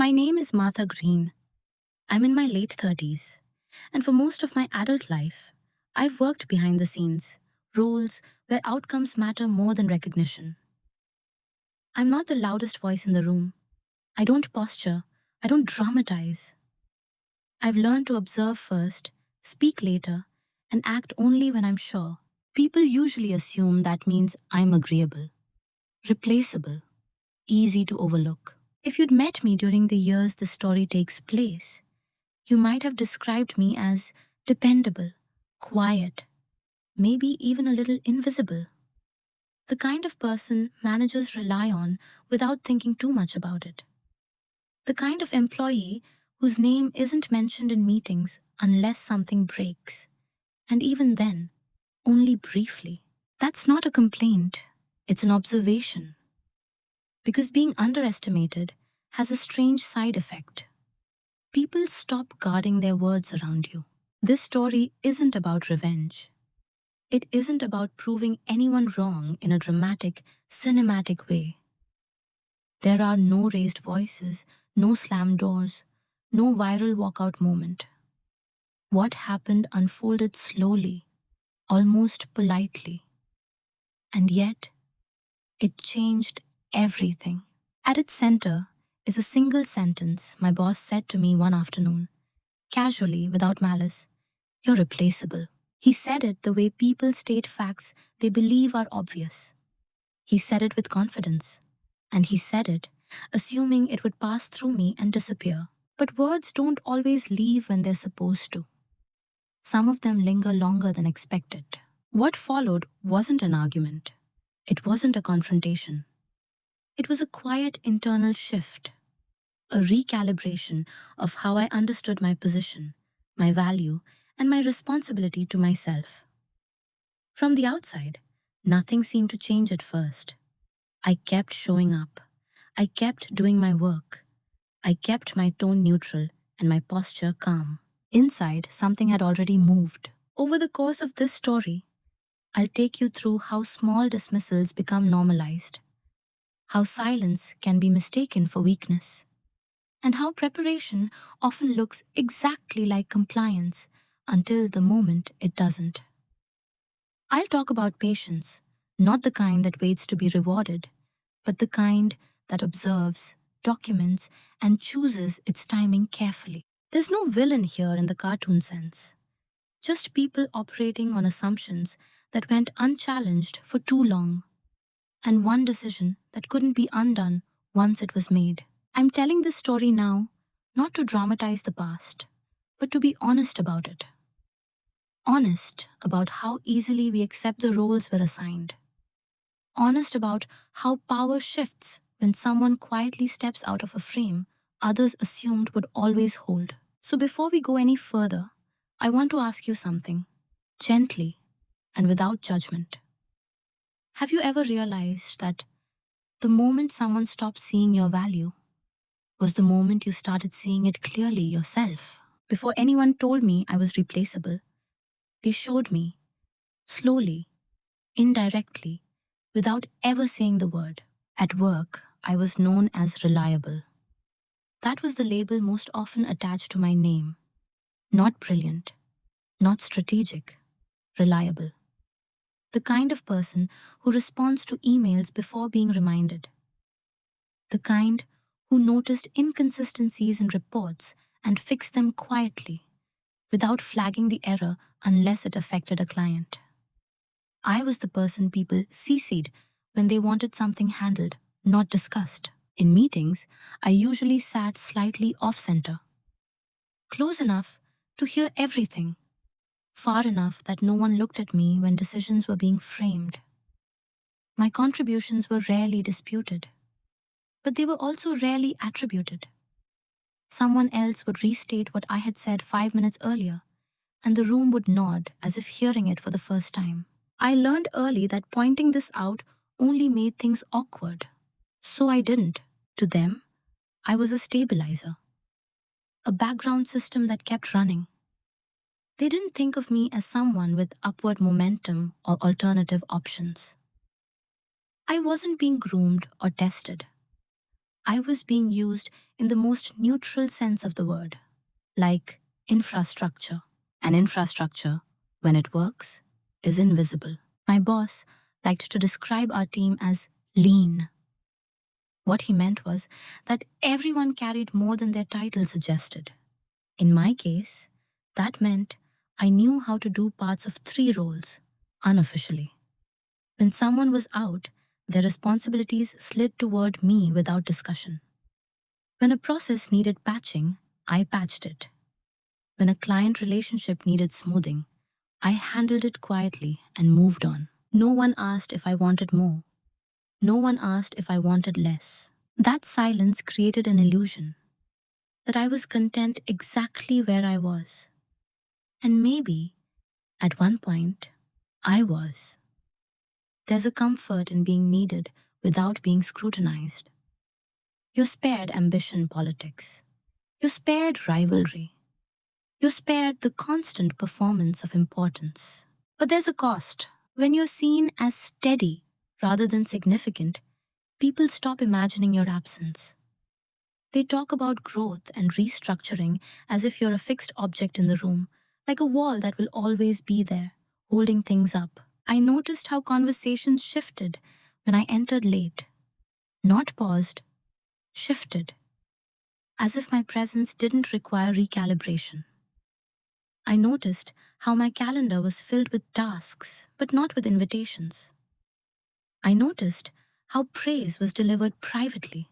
My name is Martha Greene. I'm in my late 30s, and for most of my adult life, I've worked behind the scenes, roles where outcomes matter more than recognition. I'm not the loudest voice in the room. I don't posture. I don't dramatize. I've learned to observe first, speak later, and act only when I'm sure. People usually assume that means I'm agreeable, replaceable, easy to overlook. If you'd met me during the years the story takes place, you might have described me as dependable, quiet, maybe even a little invisible. The kind of person managers rely on without thinking too much about it. The kind of employee whose name isn't mentioned in meetings unless something breaks, and even then, only briefly. That's not a complaint, it's an observation. Because being underestimated has a strange side effect. People stop guarding their words around you. This story isn't about revenge. It isn't about proving anyone wrong in a dramatic, cinematic way. There are no raised voices, no slammed doors, no viral walkout moment. What happened unfolded slowly, almost politely. And yet, it changed everything. At its center is a single sentence my boss said to me one afternoon, casually, without malice. You're replaceable. He said it the way people state facts they believe are obvious. He said it with confidence. And he said it, assuming it would pass through me and disappear. But words don't always leave when they're supposed to. Some of them linger longer than expected. What followed wasn't an argument. It wasn't a confrontation. It was a quiet internal shift, a recalibration of how I understood my position, my value, and my responsibility to myself. From the outside, nothing seemed to change at first. I kept showing up. I kept doing my work. I kept my tone neutral and my posture calm. Inside, something had already moved. Over the course of this story, I'll take you through how small dismissals become normalized, how silence can be mistaken for weakness, and how preparation often looks exactly like compliance until the moment it doesn't. I'll talk about patience, not the kind that waits to be rewarded, but the kind that observes, documents, and chooses its timing carefully. There's no villain here in the cartoon sense, just people operating on assumptions that went unchallenged for too long, and one decision that couldn't be undone once it was made. I'm telling this story now, not to dramatize the past, but to be honest about it. Honest about how easily we accept the roles we're assigned. Honest about how power shifts when someone quietly steps out of a frame others assumed would always hold. So before we go any further, I want to ask you something, gently and without judgment. Have you ever realized that the moment someone stopped seeing your value was the moment you started seeing it clearly yourself? Before anyone told me I was replaceable, they showed me, slowly, indirectly, without ever saying the word. At work, I was known as reliable. That was the label most often attached to my name. Not brilliant, not strategic, reliable. The kind of person who responds to emails before being reminded. The kind who noticed inconsistencies in reports and fixed them quietly, without flagging the error unless it affected a client. I was the person people CC'd when they wanted something handled, not discussed. In meetings, I usually sat slightly off-center, close enough to hear everything, far enough that no one looked at me when decisions were being framed. My contributions were rarely disputed, but they were also rarely attributed. Someone else would restate what I had said 5 minutes earlier, and the room would nod as if hearing it for the first time. I learned early that pointing this out only made things awkward. So I didn't. To them, I was a stabilizer, a background system that kept running. They didn't think of me as someone with upward momentum or alternative options. I wasn't being groomed or tested. I was being used in the most neutral sense of the word, like infrastructure. And infrastructure, when it works, is invisible. My boss liked to describe our team as lean. What he meant was that everyone carried more than their title suggested. In my case, that meant I knew how to do parts of 3 roles, unofficially. When someone was out, their responsibilities slid toward me without discussion. When a process needed patching, I patched it. When a client relationship needed smoothing, I handled it quietly and moved on. No one asked if I wanted more. No one asked if I wanted less. That silence created an illusion that I was content exactly where I was. And maybe, at one point, I was. There's a comfort in being needed without being scrutinized. You're spared ambition politics. You're spared rivalry. You're spared the constant performance of importance. But there's a cost. When you're seen as steady rather than significant, people stop imagining your absence. They talk about growth and restructuring as if you're a fixed object in the room, like a wall that will always be there, holding things up. I noticed how conversations shifted when I entered late. Not paused, shifted, as if my presence didn't require recalibration. I noticed how my calendar was filled with tasks, but not with invitations. I noticed how praise was delivered privately,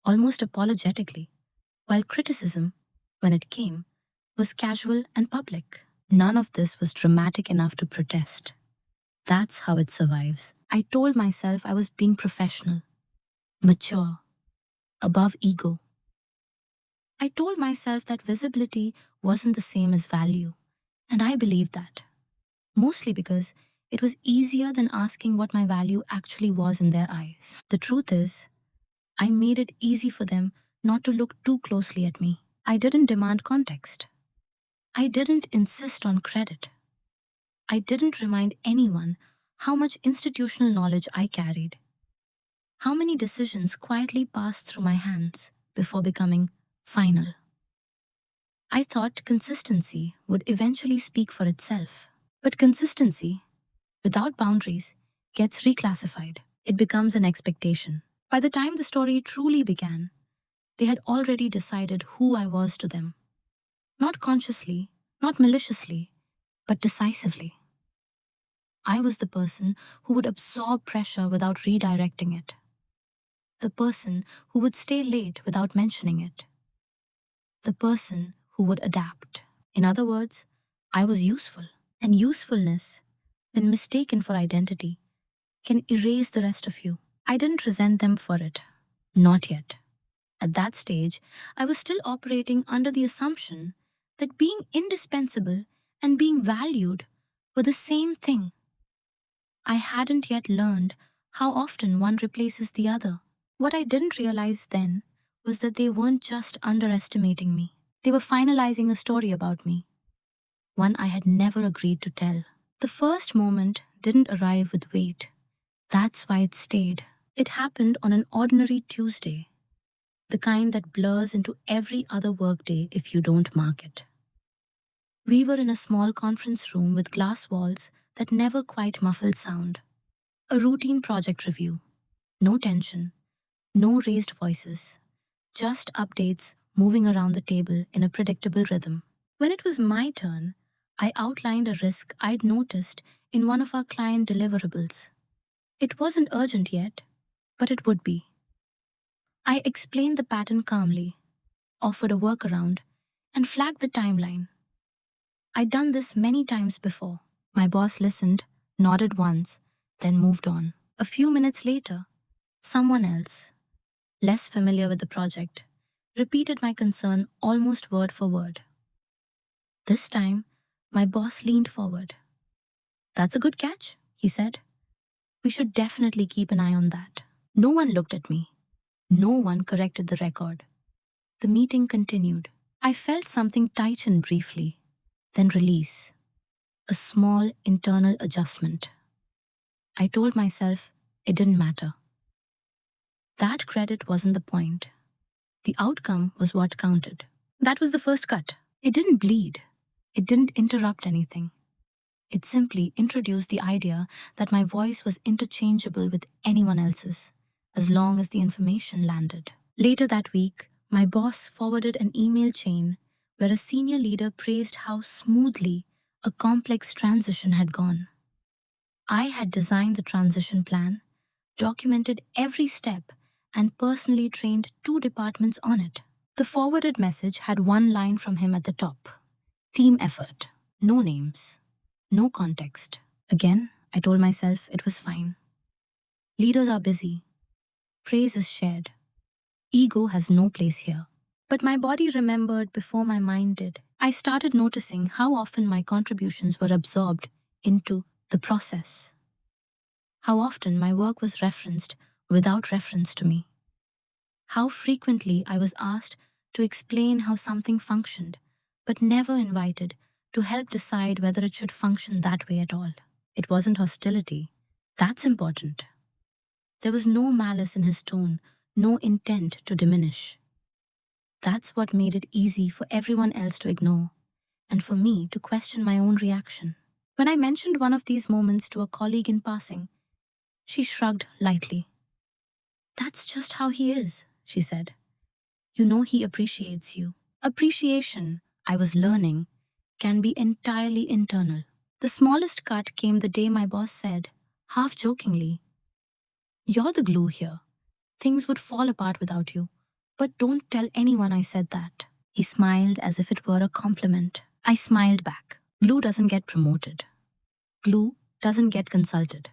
almost apologetically, while criticism, when it came, was casual and public. None of this was dramatic enough to protest. That's how it survives. I told myself I was being professional, mature, above ego. I told myself that visibility wasn't the same as value, and I believed that, mostly because it was easier than asking what my value actually was in their eyes. The truth is, I made it easy for them not to look too closely at me. I didn't demand context. I didn't insist on credit. I didn't remind anyone how much institutional knowledge I carried, how many decisions quietly passed through my hands before becoming final. I thought consistency would eventually speak for itself. But consistency, without boundaries, gets reclassified. It becomes an expectation. By the time the story truly began, they had already decided who I was to them. Not consciously, not maliciously, but decisively. I was the person who would absorb pressure without redirecting it. The person who would stay late without mentioning it. The person who would adapt. In other words, I was useful. And usefulness, when mistaken for identity, can erase the rest of you. I didn't resent them for it. Not yet. At that stage, I was still operating under the assumption that being indispensable and being valued were the same thing. I hadn't yet learned how often one replaces the other. What I didn't realize then was that they weren't just underestimating me. They were finalizing a story about me, one I had never agreed to tell. The first moment didn't arrive with weight. That's why it stayed. It happened on an ordinary Tuesday, the kind that blurs into every other workday if you don't mark it. We were in a small conference room with glass walls that never quite muffled sound. A routine project review. No tension, no raised voices, just updates moving around the table in a predictable rhythm. When it was my turn, I outlined a risk I'd noticed in one of our client deliverables. It wasn't urgent yet, but it would be. I explained the pattern calmly, offered a workaround, and flagged the timeline. I'd done this many times before. My boss listened, nodded once, then moved on. A few minutes later, someone else, less familiar with the project, repeated my concern almost word for word. This time, my boss leaned forward. "That's a good catch," he said. "We should definitely keep an eye on that." No one looked at me. No one corrected the record. The meeting continued. I felt something tighten briefly, then release. A small internal adjustment. I told myself it didn't matter. That credit wasn't the point. The outcome was what counted. That was the first cut. It didn't bleed. It didn't interrupt anything. It simply introduced the idea that my voice was interchangeable with anyone else's, as long as the information landed. Later that week, my boss forwarded an email chain where a senior leader praised how smoothly a complex transition had gone. I had designed the transition plan, documented every step, and personally trained 2 departments on it. The forwarded message had one line from him at the top: team effort, no names, no context. Again, I told myself it was fine. Leaders are busy. Praise is shared. Ego has no place here. But my body remembered before my mind did. I started noticing how often my contributions were absorbed into the process. How often my work was referenced without reference to me. How frequently I was asked to explain how something functioned, but never invited to help decide whether it should function that way at all. It wasn't hostility. That's important. There was no malice in his tone, no intent to diminish. That's what made it easy for everyone else to ignore, and for me to question my own reaction. When I mentioned one of these moments to a colleague in passing, she shrugged lightly. "That's just how he is," she said. "You know he appreciates you." Appreciation, I was learning, can be entirely internal. The smallest cut came the day my boss said, half jokingly, "You're the glue here. Things would fall apart without you. But don't tell anyone I said that." He smiled as if it were a compliment. I smiled back. Glue doesn't get promoted. Glue doesn't get consulted.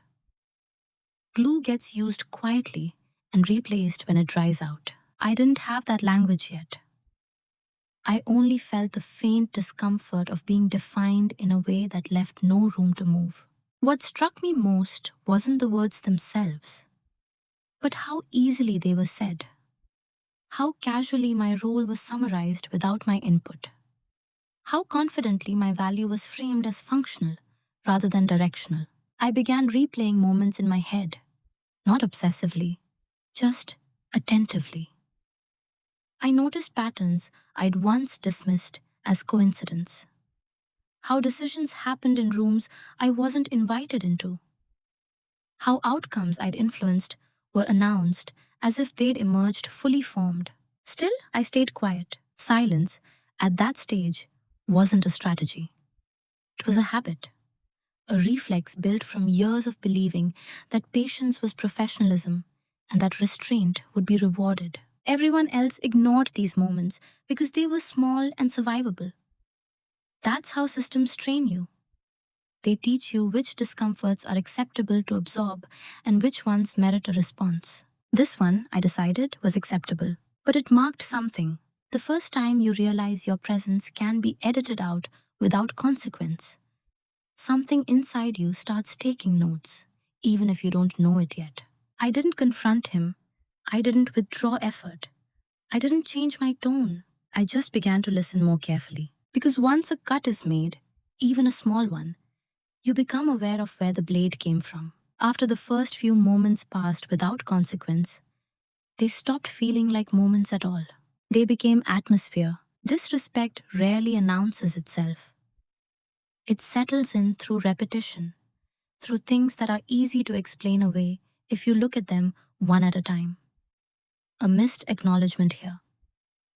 Glue gets used quietly and replaced when it dries out. I didn't have that language yet. I only felt the faint discomfort of being defined in a way that left no room to move. What struck me most wasn't the words themselves, but how easily they were said. How casually my role was summarized without my input. How confidently my value was framed as functional rather than directional. I began replaying moments in my head, not obsessively, just attentively. I noticed patterns I'd once dismissed as coincidence. How decisions happened in rooms I wasn't invited into. How outcomes I'd influenced were announced as if they'd emerged fully formed. Still, I stayed quiet. Silence, at that stage, wasn't a strategy. It was a habit, a reflex built from years of believing that patience was professionalism and that restraint would be rewarded. Everyone else ignored these moments because they were small and survivable. That's how systems train you. They teach you which discomforts are acceptable to absorb and which ones merit a response. This one, I decided, was acceptable. But it marked something. The first time you realize your presence can be edited out without consequence. Something inside you starts taking notes, even if you don't know it yet. I didn't confront him. I didn't withdraw effort. I didn't change my tone. I just began to listen more carefully. Because once a cut is made, even a small one, you become aware of where the blade came from. After the first few moments passed without consequence, they stopped feeling like moments at all. They became atmosphere. Disrespect rarely announces itself. It settles in through repetition, through things that are easy to explain away if you look at them one at a time. A missed acknowledgement here.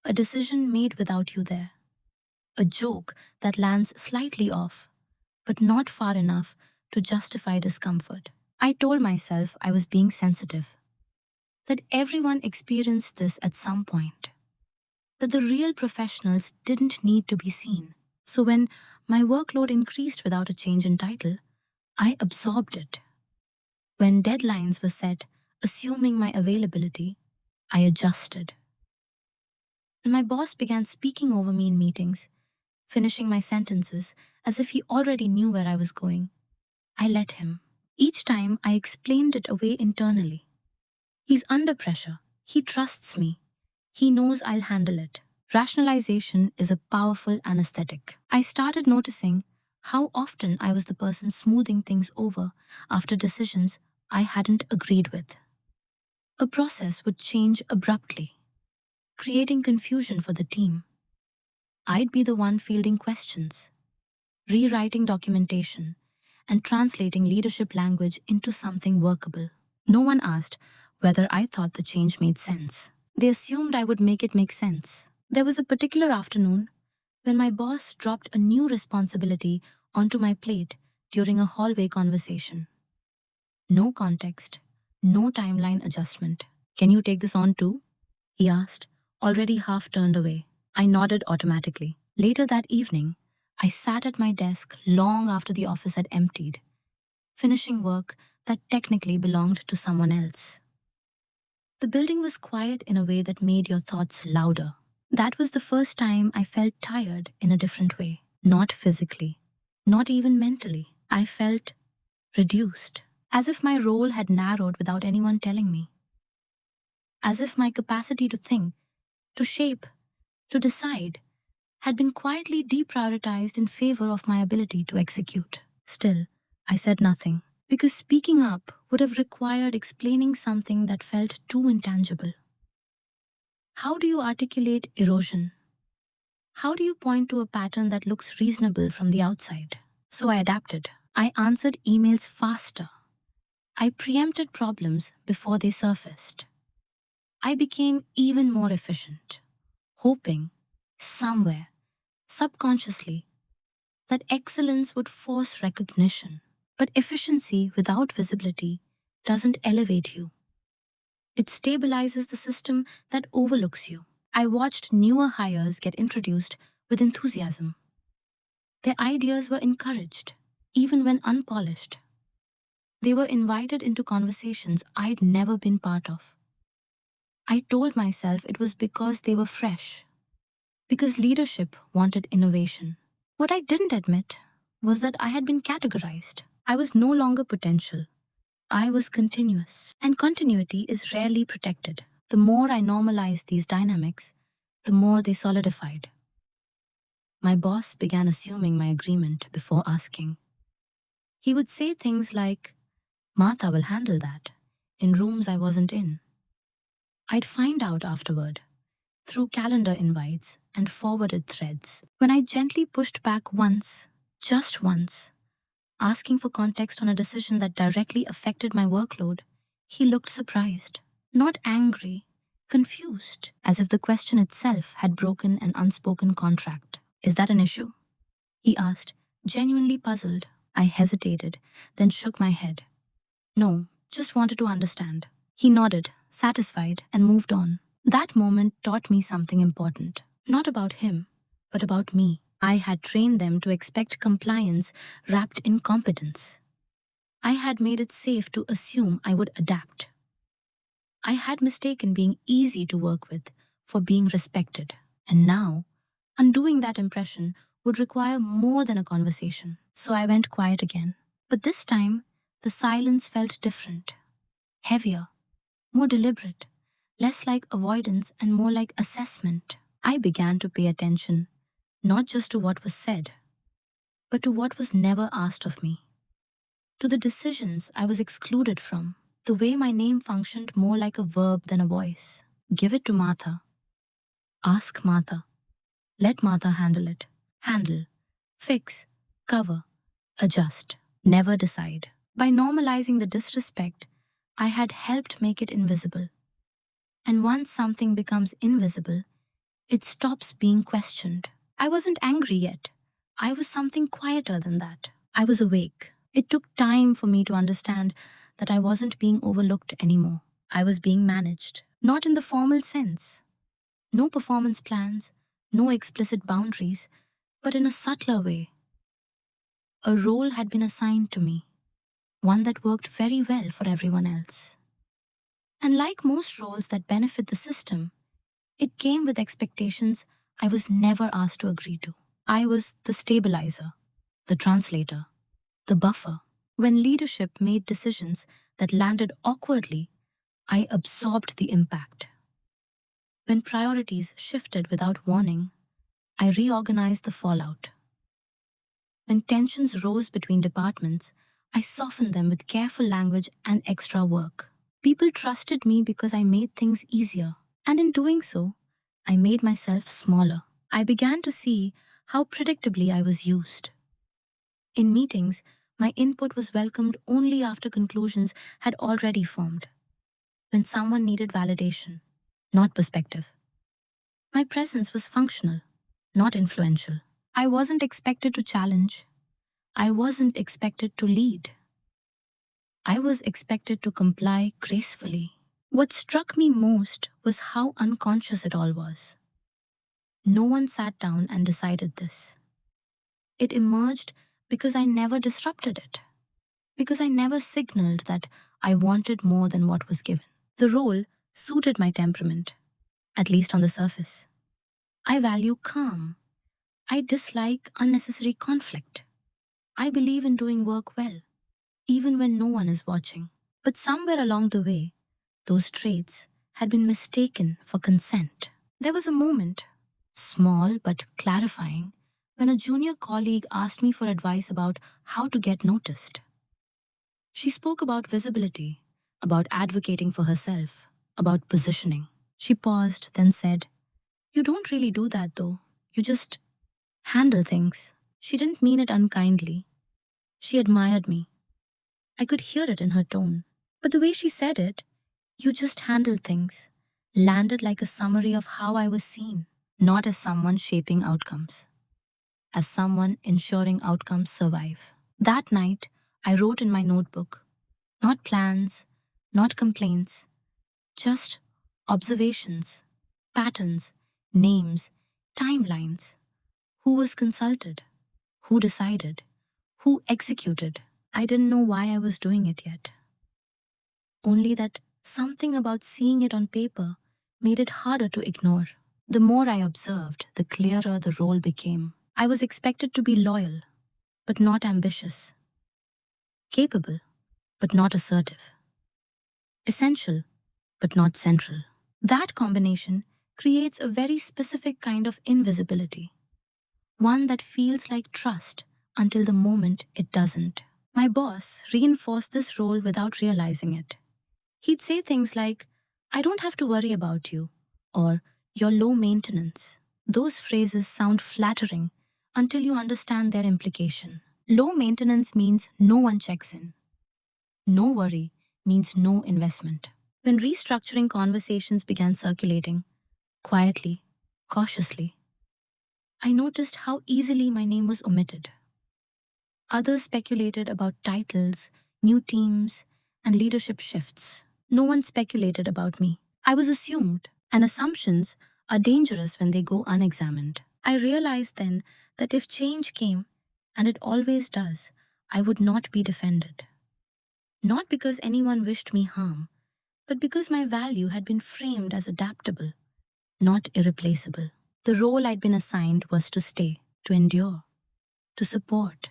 A decision made without you there. A joke that lands slightly off, but not far enough to justify discomfort. I told myself I was being sensitive, that everyone experienced this at some point, that the real professionals didn't need to be seen. So when my workload increased without a change in title, I absorbed it. When deadlines were set, assuming my availability, I adjusted. And my boss began speaking over me in meetings, finishing my sentences as if he already knew where I was going. I let him. Each time I explained it away internally. He's under pressure. He trusts me. He knows I'll handle it. Rationalization is a powerful anesthetic. I started noticing how often I was the person smoothing things over after decisions I hadn't agreed with. a process would change abruptly, creating confusion for the team. I'd be the one fielding questions, rewriting documentation, and translating leadership language into something workable. No one asked whether I thought the change made sense. They assumed I would make it make sense. There was a particular afternoon when my boss dropped a new responsibility onto my plate during a hallway conversation. No context, no timeline adjustment. Can you take this on too? He asked, already half turned away. I nodded automatically. Later that evening, I sat at my desk long after the office had emptied, finishing work that technically belonged to someone else. The building was quiet in a way that made your thoughts louder. That was the first time I felt tired in a different way. Not physically, not even mentally. I felt reduced, as if my role had narrowed without anyone telling me. As if my capacity to think, to shape, to decide had been quietly deprioritized in favor of my ability to execute. Still, I said nothing, because speaking up would have required explaining something that felt too intangible. How do you articulate erosion? How do you point to a pattern that looks reasonable from the outside? So I adapted. I answered emails faster. I preempted problems before they surfaced. I became even more efficient, hoping, somewhere, subconsciously, that excellence would force recognition. But efficiency without visibility doesn't elevate you. It stabilizes the system that overlooks you. I watched newer hires get introduced with enthusiasm. Their ideas were encouraged, even when unpolished. They were invited into conversations I'd never been part of. I told myself it was because they were fresh, because leadership wanted innovation. What I didn't admit was that I had been categorized. I was no longer potential. I was continuous. And continuity is rarely protected. The more I normalized these dynamics, the more they solidified. My boss began assuming my agreement before asking. He would say things like, Martha will handle that, in rooms I wasn't in. I'd find out afterward, through calendar invites and forwarded threads. When I gently pushed back once, just once, asking for context on a decision that directly affected my workload, he looked surprised, not angry, confused, as if the question itself had broken an unspoken contract. Is that an issue? He asked, genuinely puzzled. I hesitated, then shook my head. No, just wanted to understand. He nodded, satisfied, and moved on. That moment taught me something important. Not about him, but about me. I had trained them to expect compliance wrapped in competence. I had made it safe to assume I would adapt. I had mistaken being easy to work with for being respected. And now, undoing that impression would require more than a conversation. So I went quiet again. But this time, the silence felt different, heavier, more deliberate, less like avoidance and more like assessment. I began to pay attention, not just to what was said, but to what was never asked of me, to the decisions I was excluded from, the way my name functioned more like a verb than a voice. Give it to Martha. Ask Martha. Let Martha handle it. Handle, fix, cover, adjust, never decide. By normalizing the disrespect, I had helped make it invisible. And once something becomes invisible, it stops being questioned. I wasn't angry yet. I was something quieter than that. I was awake. It took time for me to understand that I wasn't being overlooked anymore. I was being managed. Not in the formal sense. No performance plans, no explicit boundaries, but in a subtler way. A role had been assigned to me, one that worked very well for everyone else. And like most roles that benefit the system, it came with expectations I was never asked to agree to. I was the stabilizer, the translator, the buffer. When leadership made decisions that landed awkwardly, I absorbed the impact. When priorities shifted without warning, I reorganized the fallout. When tensions rose between departments, I softened them with careful language and extra work. People trusted me because I made things easier. And in doing so, I made myself smaller. I began to see how predictably I was used. In meetings, my input was welcomed only after conclusions had already formed. When someone needed validation, not perspective. My presence was functional, not influential. I wasn't expected to challenge. I wasn't expected to lead. I was expected to comply gracefully. What struck me most was how unconscious it all was. No one sat down and decided this. It emerged because I never disrupted it, because I never signaled that I wanted more than what was given. The role suited my temperament, at least on the surface. I value calm. I dislike unnecessary conflict. I believe in doing work well, even when no one is watching. But somewhere along the way, those traits had been mistaken for consent. There was a moment, small but clarifying, when a junior colleague asked me for advice about how to get noticed. She spoke about visibility, about advocating for herself, about positioning. She paused, then said, "You don't really do that though. You just handle things." She didn't mean it unkindly. She admired me. I could hear it in her tone. But the way she said it, "You just handle things," landed like a summary of how I was seen, not as someone shaping outcomes, as someone ensuring outcomes survive. That night, I wrote in my notebook, not plans, not complaints, just observations, patterns, names, timelines. Who was consulted? Who decided? Who executed? I didn't know why I was doing it yet. Only that something about seeing it on paper made it harder to ignore. The more I observed, the clearer the role became. I was expected to be loyal, but not ambitious, capable, but not assertive, essential, but not central. That combination creates a very specific kind of invisibility, one that feels like trust until the moment it doesn't. My boss reinforced this role without realizing it. He'd say things like, "I don't have to worry about you," or "You're low maintenance." Those phrases sound flattering until you understand their implication. Low maintenance means no one checks in. No worry means no investment. When restructuring conversations began circulating, quietly, cautiously, I noticed how easily my name was omitted. Others speculated about titles, new teams, and leadership shifts. No one speculated about me. I was assumed, and assumptions are dangerous when they go unexamined. I realized then that if change came, and it always does, I would not be defended. Not because anyone wished me harm, but because my value had been framed as adaptable, not irreplaceable. The role I'd been assigned was to stay, to endure, to support,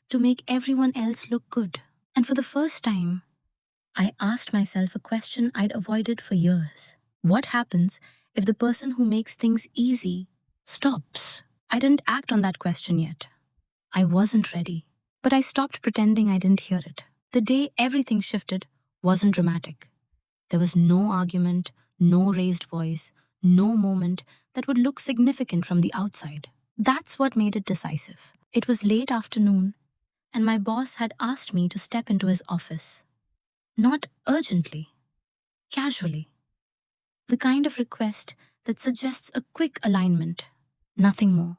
to make everyone else look good. And for the first time, I asked myself a question I'd avoided for years. What happens if the person who makes things easy stops? I didn't act on that question yet. I wasn't ready. But I stopped pretending I didn't hear it. The day everything shifted wasn't dramatic. There was no argument, no raised voice, no moment that would look significant from the outside. That's what made it decisive. It was late afternoon, and my boss had asked me to step into his office. Not urgently, casually. The kind of request that suggests a quick alignment, nothing more.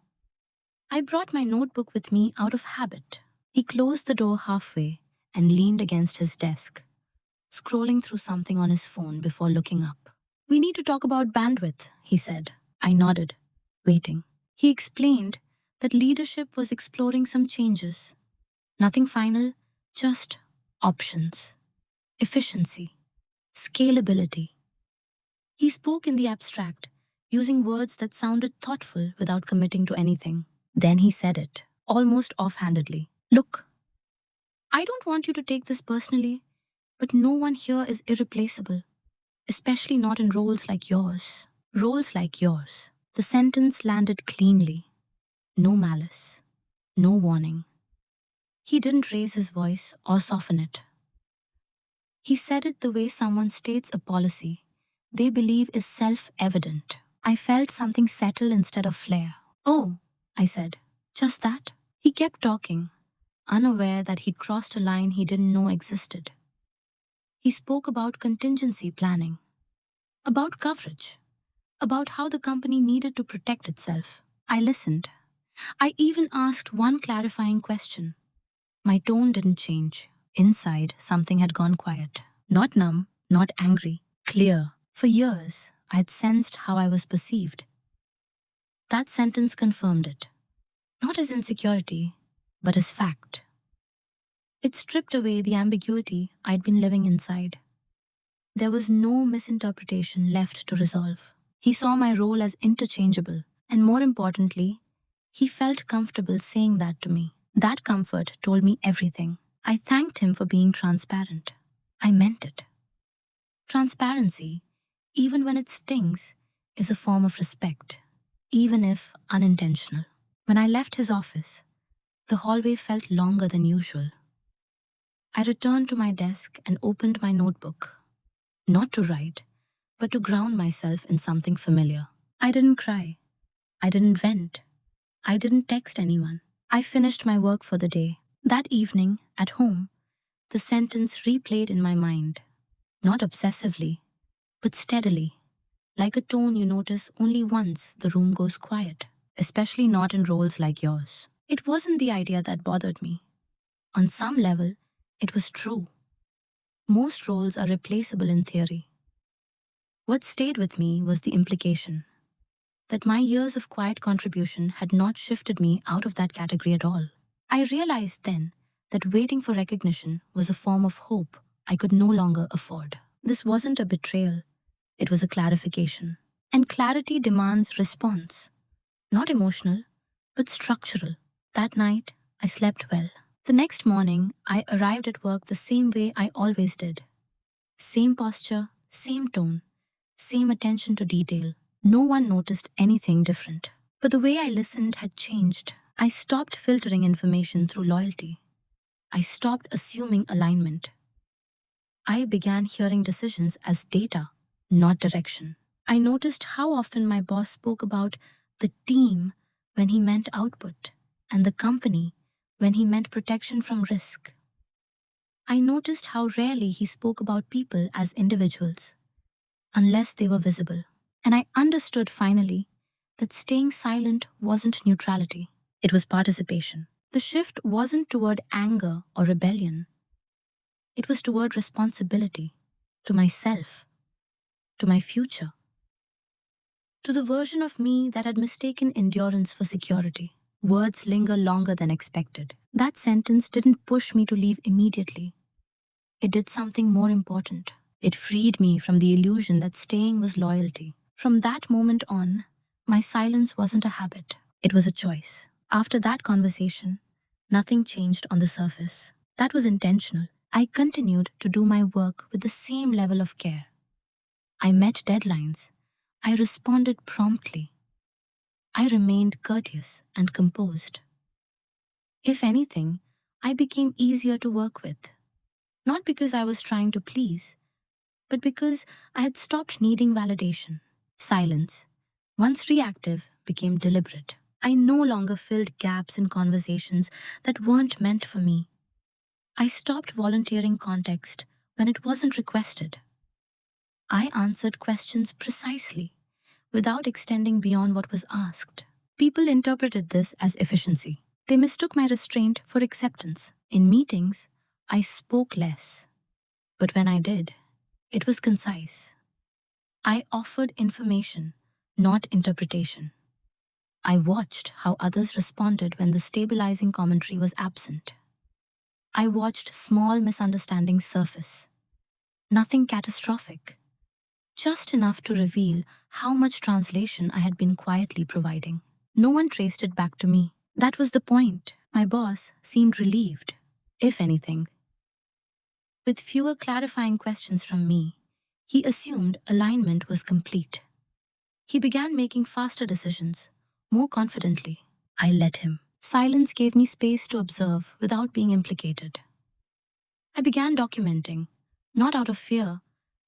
I brought my notebook with me out of habit. He closed the door halfway and leaned against his desk, scrolling through something on his phone before looking up. "We need to talk about bandwidth," he said. I nodded, waiting. He explained that leadership was exploring some changes. Nothing final, just options, efficiency, scalability. He spoke in the abstract, using words that sounded thoughtful without committing to anything. Then he said it, almost offhandedly. "Look, I don't want you to take this personally, but no one here is irreplaceable, especially not in roles like yours." Roles like yours. The sentence landed cleanly. No malice, no warning. He didn't raise his voice or soften it. He said it the way someone states a policy they believe is self-evident. I felt something settle instead of flare. "Oh," I said, "just that?" He kept talking, unaware that he'd crossed a line he didn't know existed. He spoke about contingency planning, about coverage, about how the company needed to protect itself. I listened. I even asked one clarifying question. My tone didn't change. Inside, something had gone quiet. Not numb, not angry, clear. For years, I'd sensed how I was perceived. That sentence confirmed it. Not as insecurity, but as fact. It stripped away the ambiguity I'd been living inside. There was no misinterpretation left to resolve. He saw my role as interchangeable, and more importantly, he felt comfortable saying that to me. That comfort told me everything. I thanked him for being transparent. I meant it. Transparency, even when it stings, is a form of respect, even if unintentional. When I left his office, the hallway felt longer than usual. I returned to my desk and opened my notebook, not to write, but to ground myself in something familiar. I didn't cry. I didn't vent. I didn't text anyone. I finished my work for the day. That evening, at home, the sentence replayed in my mind, not obsessively, but steadily, like a tone you notice only once the room goes quiet, especially not in roles like yours. It wasn't the idea that bothered me. On some level, it was true. Most roles are replaceable in theory. What stayed with me was the implication that my years of quiet contribution had not shifted me out of that category at all. I realized then that waiting for recognition was a form of hope I could no longer afford. This wasn't a betrayal, it was a clarification. And clarity demands response, not emotional, but structural. That night, I slept well. The next morning, I arrived at work the same way I always did. Same posture, same tone, same attention to detail. No one noticed anything different. But the way I listened had changed. I stopped filtering information through loyalty. I stopped assuming alignment. I began hearing decisions as data, not direction. I noticed how often my boss spoke about the team when he meant output, and the company when he meant protection from risk. I noticed how rarely he spoke about people as individuals, unless they were visible. And I understood finally that staying silent wasn't neutrality, it was participation. The shift wasn't toward anger or rebellion, it was toward responsibility to myself, to my future, to the version of me that had mistaken endurance for security. Words linger longer than expected. That sentence didn't push me to leave immediately. It did something more important. It freed me from the illusion that staying was loyalty. From that moment on, my silence wasn't a habit. It was a choice. After that conversation, nothing changed on the surface. That was intentional. I continued to do my work with the same level of care. I met deadlines. I responded promptly. I remained courteous and composed. If anything, I became easier to work with. Not because I was trying to please, but because I had stopped needing validation. Silence, once reactive, became deliberate. I no longer filled gaps in conversations that weren't meant for me. I stopped volunteering context when it wasn't requested. I answered questions precisely, without extending beyond what was asked. People interpreted this as efficiency. They mistook my restraint for acceptance. In meetings, I spoke less. But when I did, it was concise. I offered information, not interpretation. I watched how others responded when the stabilizing commentary was absent. I watched small misunderstandings surface. Nothing catastrophic, just enough to reveal how much translation I had been quietly providing. No one traced it back to me. That was the point. My boss seemed relieved, if anything. With fewer clarifying questions from me, he assumed alignment was complete. He began making faster decisions, more confidently. I let him. Silence gave me space to observe without being implicated. I began documenting, not out of fear,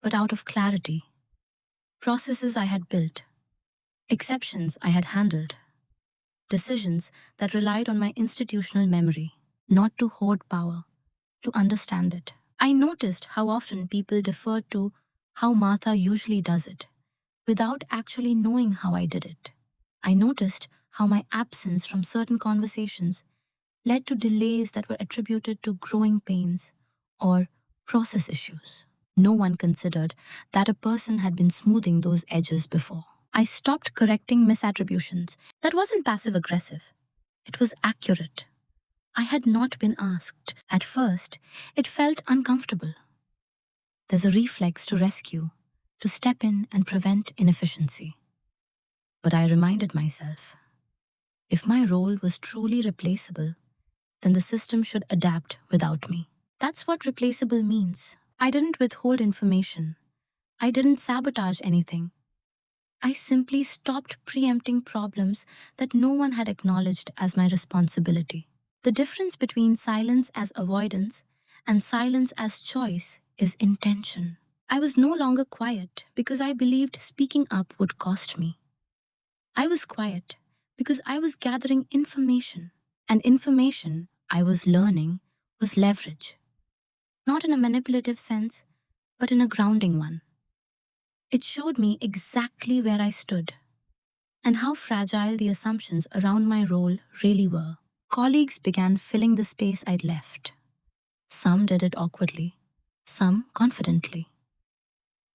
but out of clarity. Processes I had built, exceptions I had handled, decisions that relied on my institutional memory, not to hoard power, to understand it. I noticed how often people deferred to how Martha usually does it, without actually knowing how I did it. I noticed how my absence from certain conversations led to delays that were attributed to growing pains or process issues. No one considered that a person had been smoothing those edges before. I stopped correcting misattributions. That wasn't passive aggressive, it was accurate. I had not been asked. At first, it felt uncomfortable. There's a reflex to rescue, to step in and prevent inefficiency. But I reminded myself, if my role was truly replaceable, then the system should adapt without me. That's what replaceable means. I didn't withhold information. I didn't sabotage anything. I simply stopped preempting problems that no one had acknowledged as my responsibility. The difference between silence as avoidance and silence as choice is intention. I was no longer quiet because I believed speaking up would cost me. I was quiet because I was gathering information, and information I was learning was leverage, not in a manipulative sense, but in a grounding one. It showed me exactly where I stood and how fragile the assumptions around my role really were. Colleagues began filling the space I'd left. Some did it awkwardly, some confidently.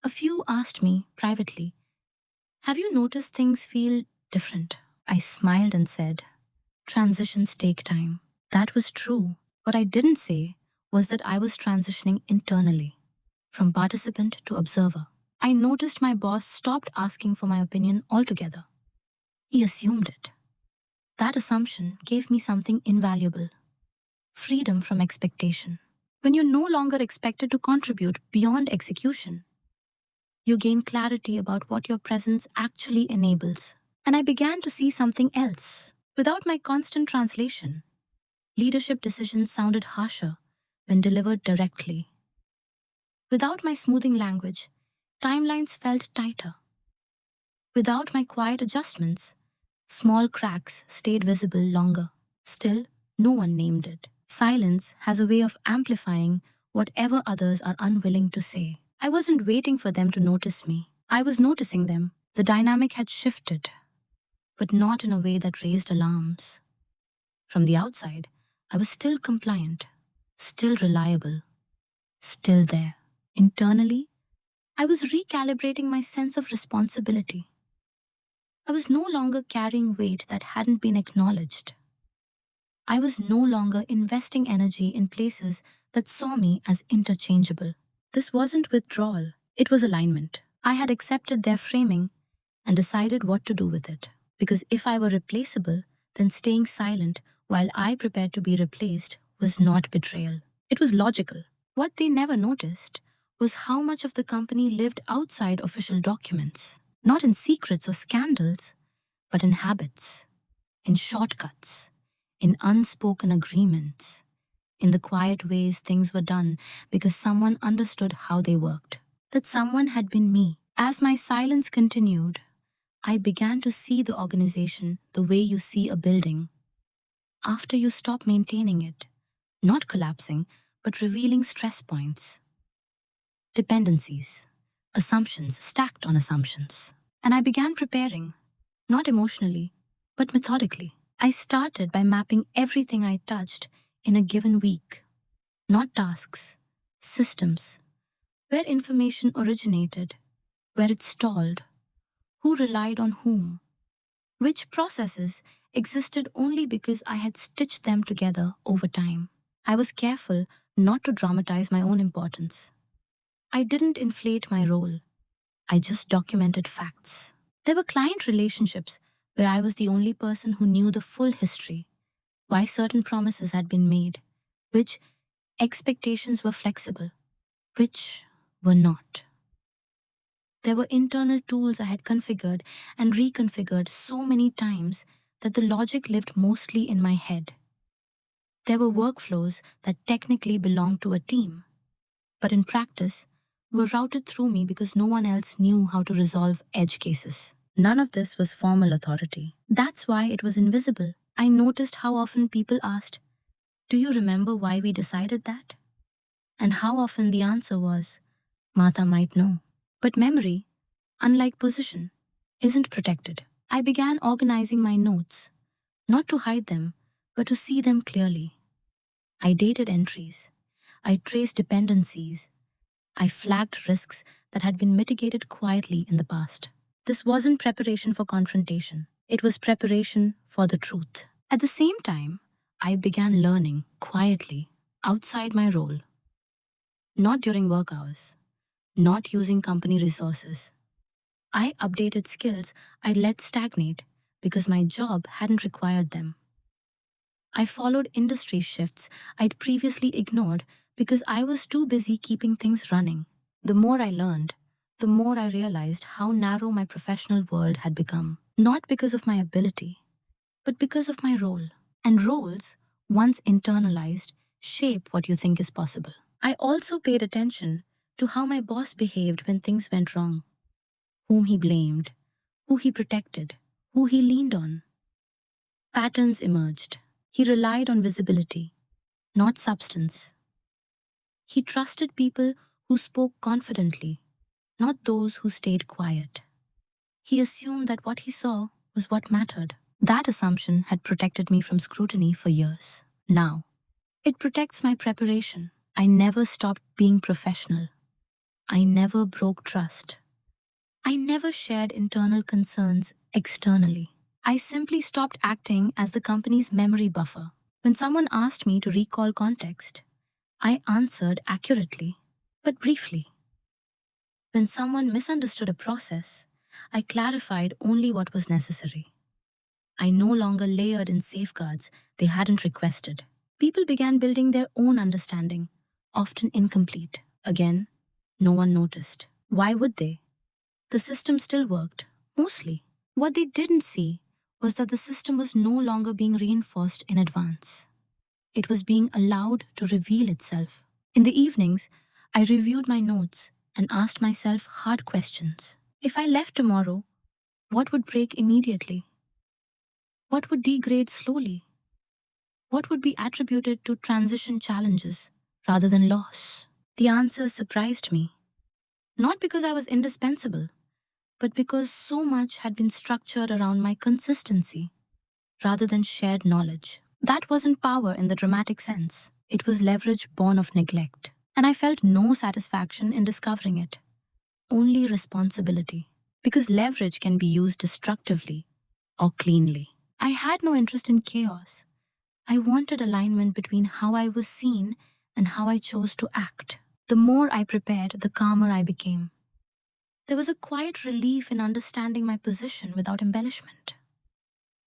A few asked me privately, "Have you noticed things feel different?" I smiled and said, "Transitions take time." That was true. What I didn't say was that I was transitioning internally, from participant to observer. I noticed my boss stopped asking for my opinion altogether. He assumed it. That assumption gave me something invaluable: freedom from expectation. When you're no longer expected to contribute beyond execution, you gain clarity about what your presence actually enables. And I began to see something else. Without my constant translation, leadership decisions sounded harsher when delivered directly. Without my smoothing language, timelines felt tighter. Without my quiet adjustments, small cracks stayed visible longer. Still, no one named it. Silence has a way of amplifying whatever others are unwilling to say. I wasn't waiting for them to notice me. I was noticing them. The dynamic had shifted, but not in a way that raised alarms. From the outside, I was still compliant, still reliable, still there. Internally, I was recalibrating my sense of responsibility. I was no longer carrying weight that hadn't been acknowledged. I was no longer investing energy in places that saw me as interchangeable. This wasn't withdrawal, it was alignment. I had accepted their framing and decided what to do with it. Because if I were replaceable, then staying silent while I prepared to be replaced was not betrayal. It was logical. What they never noticed was how much of the company lived outside official documents, not in secrets or scandals, but in habits, in shortcuts, in unspoken agreements, in the quiet ways things were done because someone understood how they worked. That someone had been me. As my silence continued, I began to see the organization the way you see a building. After you stop maintaining it, not collapsing, but revealing stress points, dependencies, assumptions stacked on assumptions. And I began preparing, not emotionally, but methodically. I started by mapping everything I touched in a given week, not tasks, systems, where information originated, where it stalled, who relied on whom, which processes existed only because I had stitched them together over time. I was careful not to dramatize my own importance. I didn't inflate my role. I just documented facts. There were client relationships where I was the only person who knew the full history, why certain promises had been made, which expectations were flexible, which were not. There were internal tools I had configured and reconfigured so many times that the logic lived mostly in my head. There were workflows that technically belonged to a team, but in practice, were routed through me because no one else knew how to resolve edge cases. None of this was formal authority. That's why it was invisible. I noticed how often people asked, "Do you remember why we decided that?" And how often the answer was, "Mata might know." But memory, unlike position, isn't protected. I began organizing my notes, not to hide them, but to see them clearly. I dated entries. I traced dependencies. I flagged risks that had been mitigated quietly in the past. This wasn't preparation for confrontation. It was preparation for the truth. At the same time, I began learning quietly outside my role, not during work hours, not using company resources. I updated skills I'd let stagnate because my job hadn't required them. I followed industry shifts I'd previously ignored because I was too busy keeping things running. The more I learned, the more I realized how narrow my professional world had become. Not because of my ability, but because of my role. And roles, once internalized, shape what you think is possible. I also paid attention to how my boss behaved when things went wrong, whom he blamed, who he protected, who he leaned on. Patterns emerged. He relied on visibility, not substance. He trusted people who spoke confidently, not those who stayed quiet. He assumed that what he saw was what mattered. That assumption had protected me from scrutiny for years. Now, it protects my preparation. I never stopped being professional. I never broke trust. I never shared internal concerns externally. I simply stopped acting as the company's memory buffer. When someone asked me to recall context, I answered accurately, but briefly. When someone misunderstood a process, I clarified only what was necessary. I no longer layered in safeguards they hadn't requested. People began building their own understanding, often incomplete. Again, no one noticed. Why would they? The system still worked, mostly. What they didn't see was that the system was no longer being reinforced in advance. It was being allowed to reveal itself. In the evenings, I reviewed my notes and asked myself hard questions. If I left tomorrow, what would break immediately? What would degrade slowly? What would be attributed to transition challenges rather than loss? The answers surprised me, not because I was indispensable, but because so much had been structured around my consistency rather than shared knowledge. That wasn't power in the dramatic sense. It was leverage born of neglect. And I felt no satisfaction in discovering it, only responsibility. Because leverage can be used destructively or cleanly. I had no interest in chaos. I wanted alignment between how I was seen and how I chose to act. The more I prepared, the calmer I became. There was a quiet relief in understanding my position without embellishment,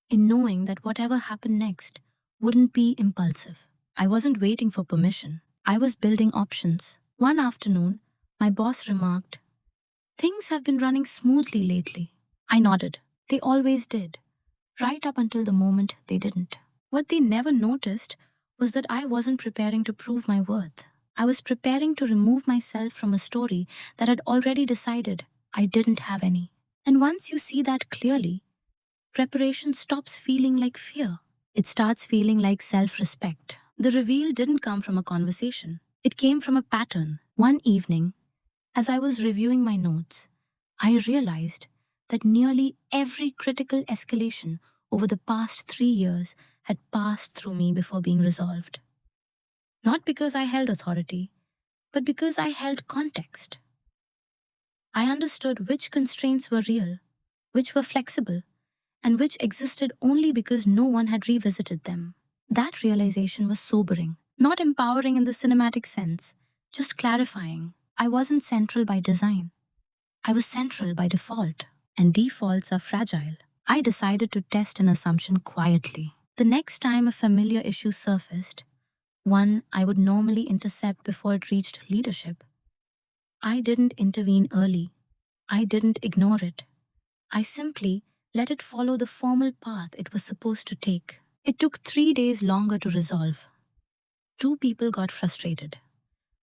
in knowing that whatever happened next wouldn't be impulsive. I wasn't waiting for permission. I was building options. One afternoon, my boss remarked, "Things have been running smoothly lately." I nodded. They always did, right up until the moment they didn't. What they never noticed was that I wasn't preparing to prove my worth. I was preparing to remove myself from a story that had already decided I didn't have any. And once you see that clearly, preparation stops feeling like fear. It starts feeling like self-respect. The reveal didn't come from a conversation. It came from a pattern. One evening, as I was reviewing my notes, I realized that nearly every critical escalation over the past 3 years had passed through me before being resolved. Not because I held authority, but because I held context. I understood which constraints were real, which were flexible, and which existed only because no one had revisited them. That realization was sobering, not empowering in the cinematic sense, just clarifying. I wasn't central by design. I was central by default, and defaults are fragile. I decided to test an assumption quietly. The next time a familiar issue surfaced, one I would normally intercept before it reached leadership, I didn't intervene early. I didn't ignore it. I simply let it follow the formal path it was supposed to take. It took 3 days longer to resolve. Two people got frustrated.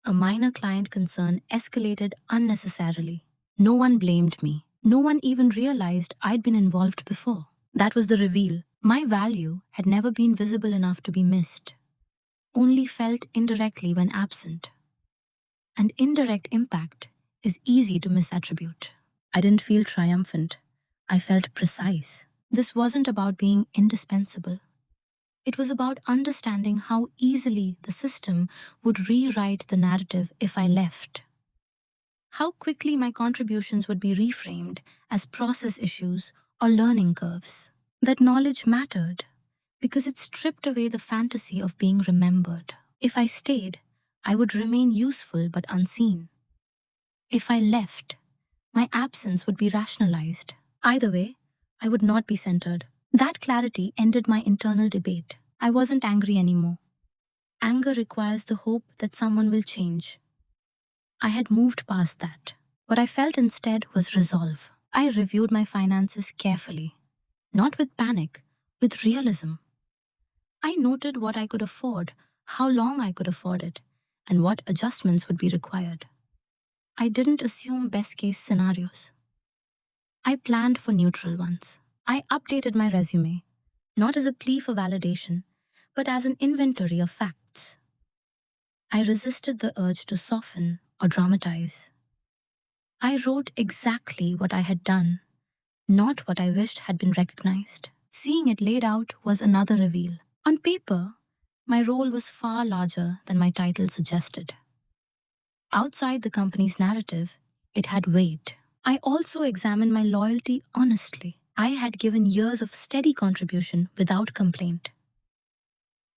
A minor client concern escalated unnecessarily. No one blamed me. No one even realized I'd been involved before. That was the reveal. My value had never been visible enough to be missed, only felt indirectly when absent. And indirect impact is easy to misattribute. I didn't feel triumphant. I felt precise. This wasn't about being indispensable. It was about understanding how easily the system would rewrite the narrative if I left. How quickly my contributions would be reframed as process issues or learning curves. That knowledge mattered because it stripped away the fantasy of being remembered. If I stayed, I would remain useful but unseen. If I left, my absence would be rationalized. Either way, I would not be centered. That clarity ended my internal debate. I wasn't angry anymore. Anger requires the hope that someone will change. I had moved past that. What I felt instead was resolve. I reviewed my finances carefully, not with panic, with realism. I noted what I could afford, how long I could afford it, and what adjustments would be required. I didn't assume best case scenarios. I planned for neutral ones. I updated my resume, not as a plea for validation, but as an inventory of facts. I resisted the urge to soften or dramatize. I wrote exactly what I had done, not what I wished had been recognized. Seeing it laid out was another reveal. On paper, my role was far larger than my title suggested. Outside the company's narrative, it had weight. I also examined my loyalty honestly. I had given years of steady contribution without complaint.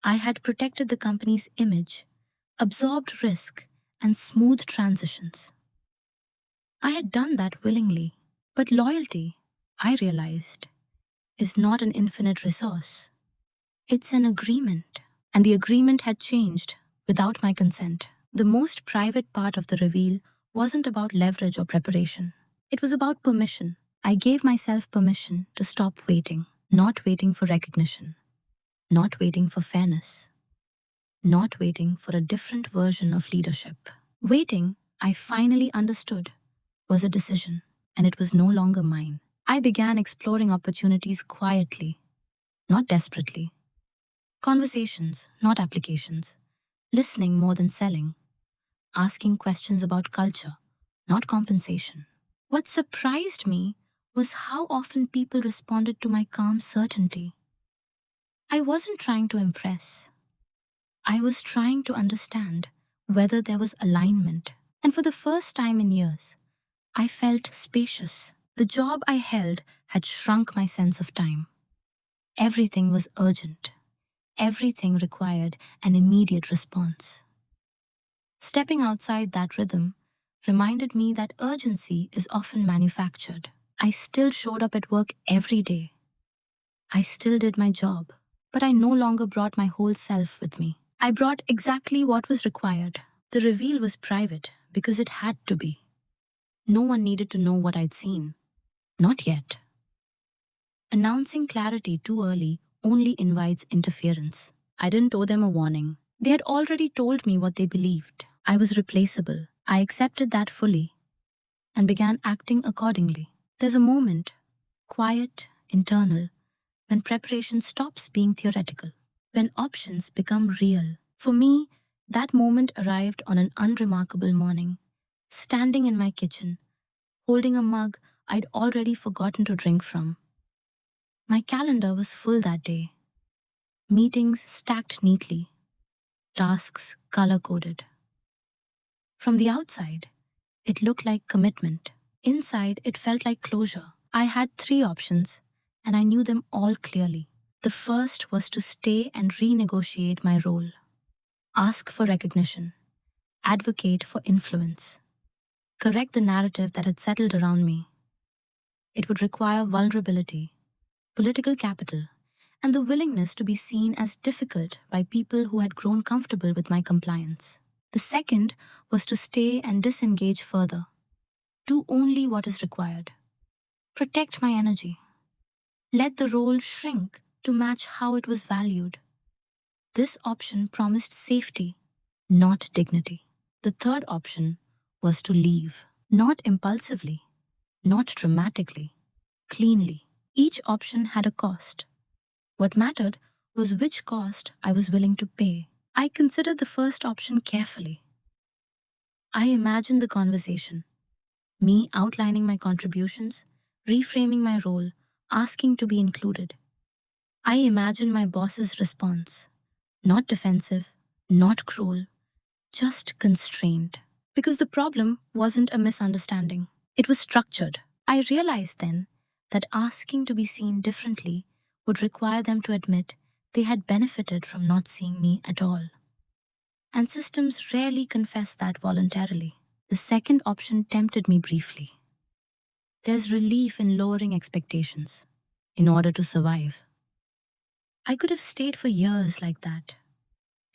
I had protected the company's image, absorbed risk, and smoothed transitions. I had done that willingly, but loyalty, I realized, is not an infinite resource. It's an agreement, and the agreement had changed without my consent. The most private part of the reveal wasn't about leverage or preparation. It was about permission. I gave myself permission to stop waiting, not waiting for recognition, not waiting for fairness, not waiting for a different version of leadership. Waiting, I finally understood, was a decision, and it was no longer mine. I began exploring opportunities quietly, not desperately. Conversations, not applications. Listening more than selling. Asking questions about culture, not compensation. What surprised me was how often people responded to my calm certainty. I wasn't trying to impress. I was trying to understand whether there was alignment. And for the first time in years, I felt spacious. The job I held had shrunk my sense of time. Everything was urgent. Everything required an immediate response. Stepping outside that rhythm reminded me that urgency is often manufactured. I still showed up at work every day. I still did my job, but I no longer brought my whole self with me. I brought exactly what was required. The reveal was private because it had to be. No one needed to know what I'd seen. Not yet. Announcing clarity too early only invites interference. I didn't owe them a warning. They had already told me what they believed. I was replaceable. I accepted that fully and began acting accordingly. There's a moment, quiet, internal, when preparation stops being theoretical, when options become real. For me, that moment arrived on an unremarkable morning, standing in my kitchen, holding a mug I'd already forgotten to drink from. My calendar was full that day. Meetings stacked neatly, tasks color-coded. From the outside, it looked like commitment. Inside, it felt like closure. I had 3 options, and I knew them all clearly. The first was to stay and renegotiate my role, ask for recognition, advocate for influence, correct the narrative that had settled around me. It would require vulnerability, political capital, and the willingness to be seen as difficult by people who had grown comfortable with my compliance. The second was to stay and disengage further, do only what is required, protect my energy, let the role shrink to match how it was valued. This option promised safety, not dignity. The third option was to leave, not impulsively, not dramatically, cleanly. Each option had a cost. What mattered was which cost I was willing to pay. I considered the first option carefully. I imagined the conversation, me outlining my contributions, reframing my role, asking to be included. I imagined my boss's response, not defensive, not cruel, just constrained. Because the problem wasn't a misunderstanding, it was structured. I realized then that asking to be seen differently would require them to admit they had benefited from not seeing me at all. And systems rarely confess that voluntarily. The second option tempted me briefly. There's relief in lowering expectations in order to survive. I could have stayed for years like that,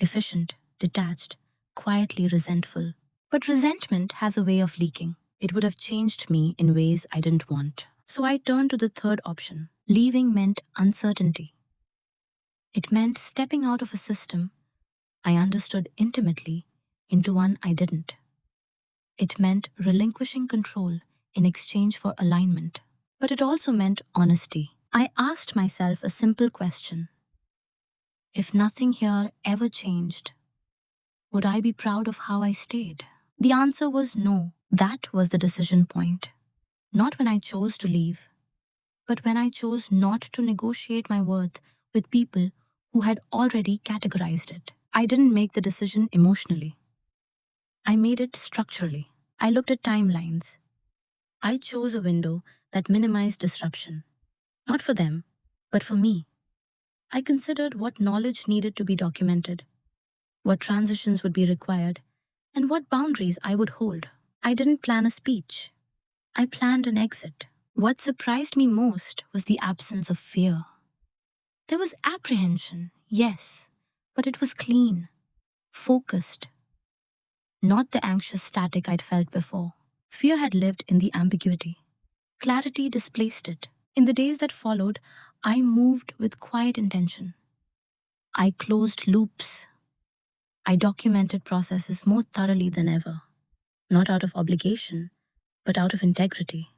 efficient, detached, quietly resentful. But resentment has a way of leaking. It would have changed me in ways I didn't want. So I turned to the third option. Leaving meant uncertainty. It meant stepping out of a system I understood intimately into one I didn't. It meant relinquishing control in exchange for alignment. But it also meant honesty. I asked myself a simple question. If nothing here ever changed, would I be proud of how I stayed? The answer was no. That was the decision point. Not when I chose to leave, but when I chose not to negotiate my worth with people who had already categorized it. I didn't make the decision emotionally. I made it structurally. I looked at timelines. I chose a window that minimized disruption. Not for them, but for me. I considered what knowledge needed to be documented, what transitions would be required, and what boundaries I would hold. I didn't plan a speech. I planned an exit. What surprised me most was the absence of fear. There was apprehension, yes, but it was clean, focused, not the anxious static I'd felt before. Fear had lived in the ambiguity. Clarity displaced it. In the days that followed, I moved with quiet intention. I closed loops. I documented processes more thoroughly than ever, not out of obligation, but out of integrity.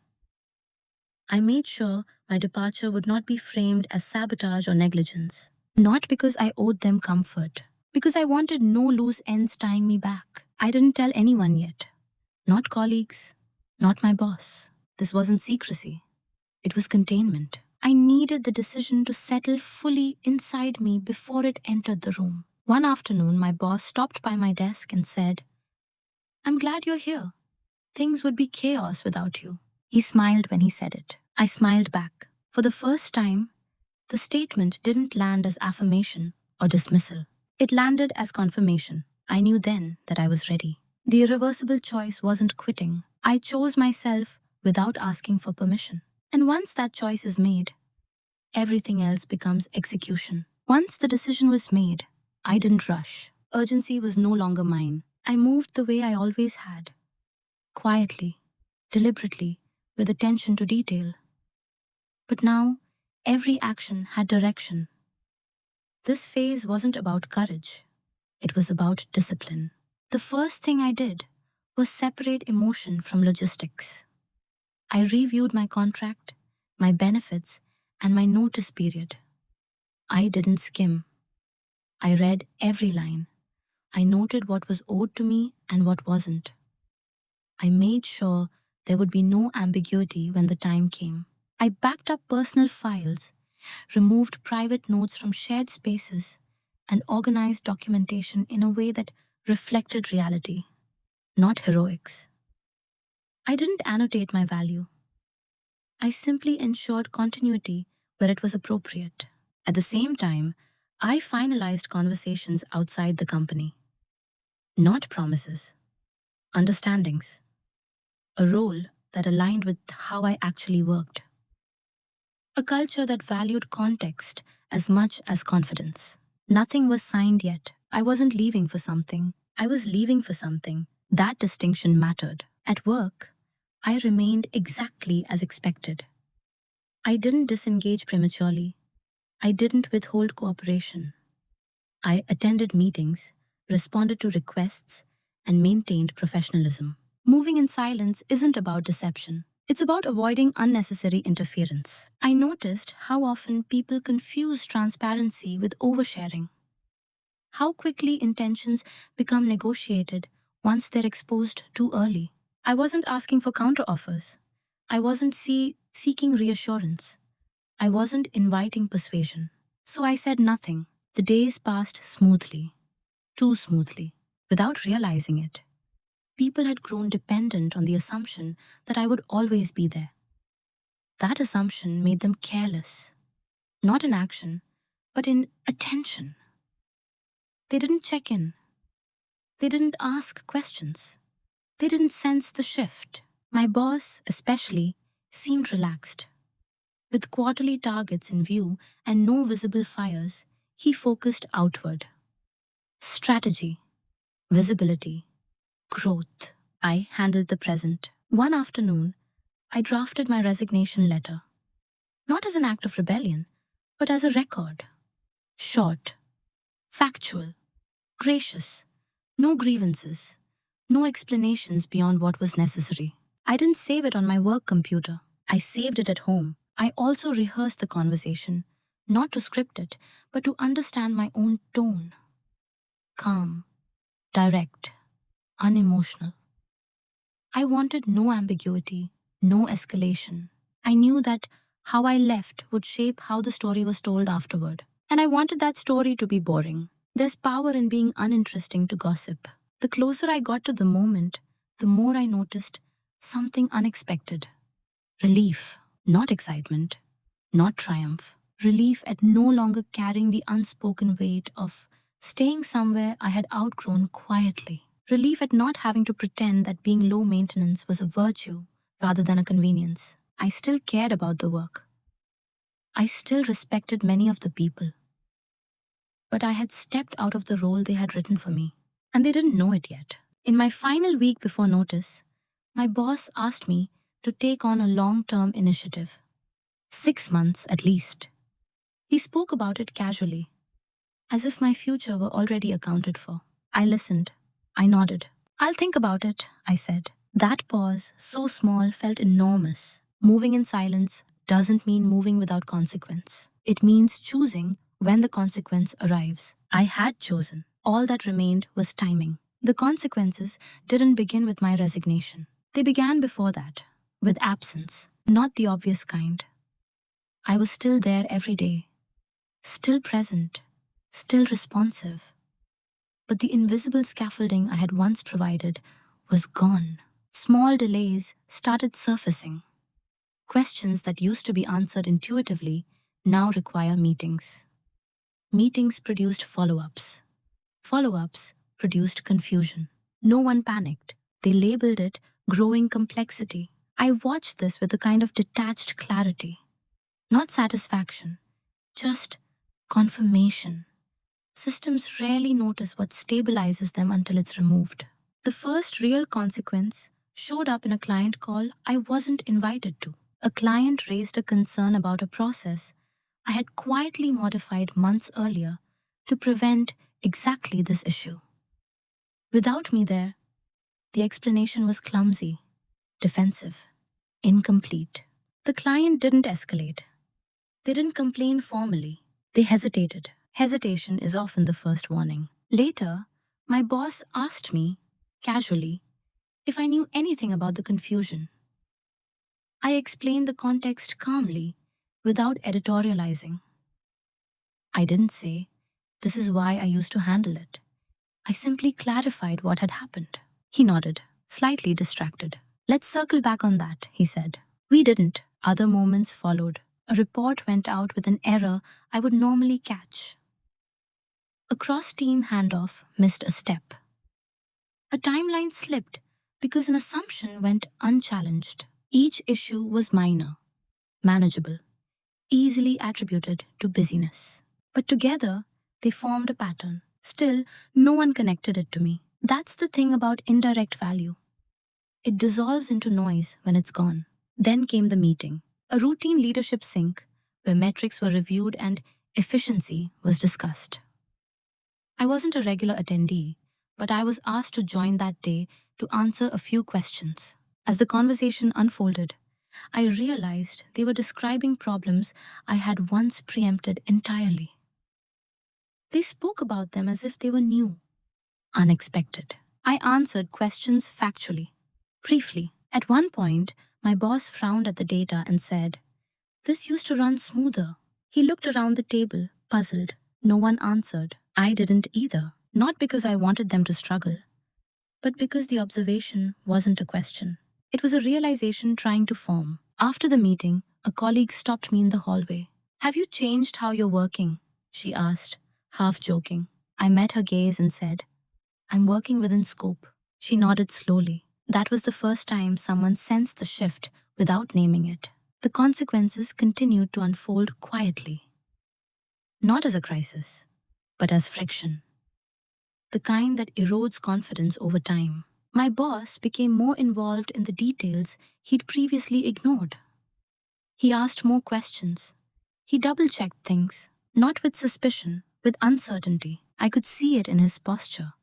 I made sure my departure would not be framed as sabotage or negligence. Not because I owed them comfort, because I wanted no loose ends tying me back. I didn't tell anyone yet. Not colleagues, not my boss. This wasn't secrecy. It was containment. I needed the decision to settle fully inside me before it entered the room. One afternoon, my boss stopped by my desk and said, "I'm glad you're here. Things would be chaos without you." He smiled when he said it. I smiled back. For the first time, the statement didn't land as affirmation or dismissal. It landed as confirmation. I knew then that I was ready. The irreversible choice wasn't quitting. I chose myself without asking for permission. And once that choice is made, everything else becomes execution. Once the decision was made, I didn't rush. Urgency was no longer mine. I moved the way I always had. Quietly, deliberately, with attention to detail. But now, every action had direction. This phase wasn't about courage. It was about discipline. The first thing I did was separate emotion from logistics. I reviewed my contract, my benefits, and my notice period. I didn't skim. I read every line. I noted what was owed to me and what wasn't. I made sure there would be no ambiguity when the time came. I backed up personal files, removed private notes from shared spaces, and organized documentation in a way that reflected reality, not heroics. I didn't annotate my value. I simply ensured continuity where it was appropriate. At the same time, I finalized conversations outside the company. Not promises, understandings. A role that aligned with how I actually worked. A culture that valued context as much as confidence. Nothing was signed yet. I wasn't leaving for something. I was leaving for something. That distinction mattered. At work, I remained exactly as expected. I didn't disengage prematurely. I didn't withhold cooperation. I attended meetings, responded to requests, and maintained professionalism. Moving in silence isn't about deception. It's about avoiding unnecessary interference. I noticed how often people confuse transparency with oversharing. How quickly intentions become negotiated once they're exposed too early. I wasn't asking for counteroffers. I wasn't seeking reassurance. I wasn't inviting persuasion. So I said nothing. The days passed smoothly, too smoothly, without realizing it. People had grown dependent on the assumption that I would always be there. That assumption made them careless, not in action, but in attention. They didn't check in. They didn't ask questions. They didn't sense the shift. My boss, especially, seemed relaxed. With quarterly targets in view and no visible fires, he focused outward. Strategy, visibility, growth. I handled the present. One afternoon, I drafted my resignation letter, not as an act of rebellion, but as a record. Short, factual, gracious, no grievances, no explanations beyond what was necessary. I didn't save it on my work computer. I saved it at home. I also rehearsed the conversation, not to script it, but to understand my own tone. Calm, direct, unemotional. I wanted no ambiguity, no escalation. I knew that how I left would shape how the story was told afterward. And I wanted that story to be boring. There's power in being uninteresting to gossip. The closer I got to the moment, the more I noticed something unexpected. Relief, not excitement, not triumph. Relief at no longer carrying the unspoken weight of staying somewhere I had outgrown quietly. Relief at not having to pretend that being low maintenance was a virtue rather than a convenience. I still cared about the work. I still respected many of the people. But I had stepped out of the role they had written for me, and they didn't know it yet. In my final week before notice, my boss asked me to take on a long-term initiative. 6 months at least. He spoke about it casually, as if my future were already accounted for. I listened. I nodded. I'll think about it, I said. That pause, so small, felt enormous. Moving in silence doesn't mean moving without consequence. It means choosing when the consequence arrives. I had chosen. All that remained was timing. The consequences didn't begin with my resignation. They began before that, with absence, not the obvious kind. I was still there every day, still present, still responsive. But the invisible scaffolding I had once provided was gone. Small delays started surfacing. Questions that used to be answered intuitively now require meetings. Meetings produced follow-ups. Follow-ups produced confusion. No one panicked. They labeled it growing complexity. I watched this with a kind of detached clarity. Not satisfaction, just confirmation. Systems rarely notice what stabilizes them until it's removed. The first real consequence showed up in a client call I wasn't invited to. A client raised a concern about a process I had quietly modified months earlier to prevent exactly this issue. Without me there, the explanation was clumsy, defensive, incomplete. The client didn't escalate. They didn't complain formally. They hesitated. Hesitation is often the first warning. Later, my boss asked me, casually, if I knew anything about the confusion. I explained the context calmly, without editorializing. I didn't say, this is why I used to handle it. I simply clarified what had happened. He nodded, slightly distracted. Let's circle back on that, he said. We didn't. Other moments followed. A report went out with an error I would normally catch. A cross-team handoff missed a step. A timeline slipped because an assumption went unchallenged. Each issue was minor, manageable, easily attributed to busyness. But together, they formed a pattern. Still, no one connected it to me. That's the thing about indirect value. It dissolves into noise when it's gone. Then came the meeting, a routine leadership sync where metrics were reviewed and efficiency was discussed. I wasn't a regular attendee, but I was asked to join that day to answer a few questions. As the conversation unfolded, I realized they were describing problems I had once preempted entirely. They spoke about them as if they were new, unexpected. I answered questions factually, briefly. At one point, my boss frowned at the data and said, "This used to run smoother." He looked around the table, puzzled. No one answered. I didn't either. Not because I wanted them to struggle, but because the observation wasn't a question. It was a realization trying to form. After the meeting, a colleague stopped me in the hallway. "Have you changed how you're working?" she asked, half joking. I met her gaze and said, "I'm working within scope." She nodded slowly. That was the first time someone sensed the shift without naming it. The consequences continued to unfold quietly. Not as a crisis, but as friction. The kind that erodes confidence over time. My boss became more involved in the details he'd previously ignored. He asked more questions. He double-checked things, not with suspicion, with uncertainty. I could see it in his posture.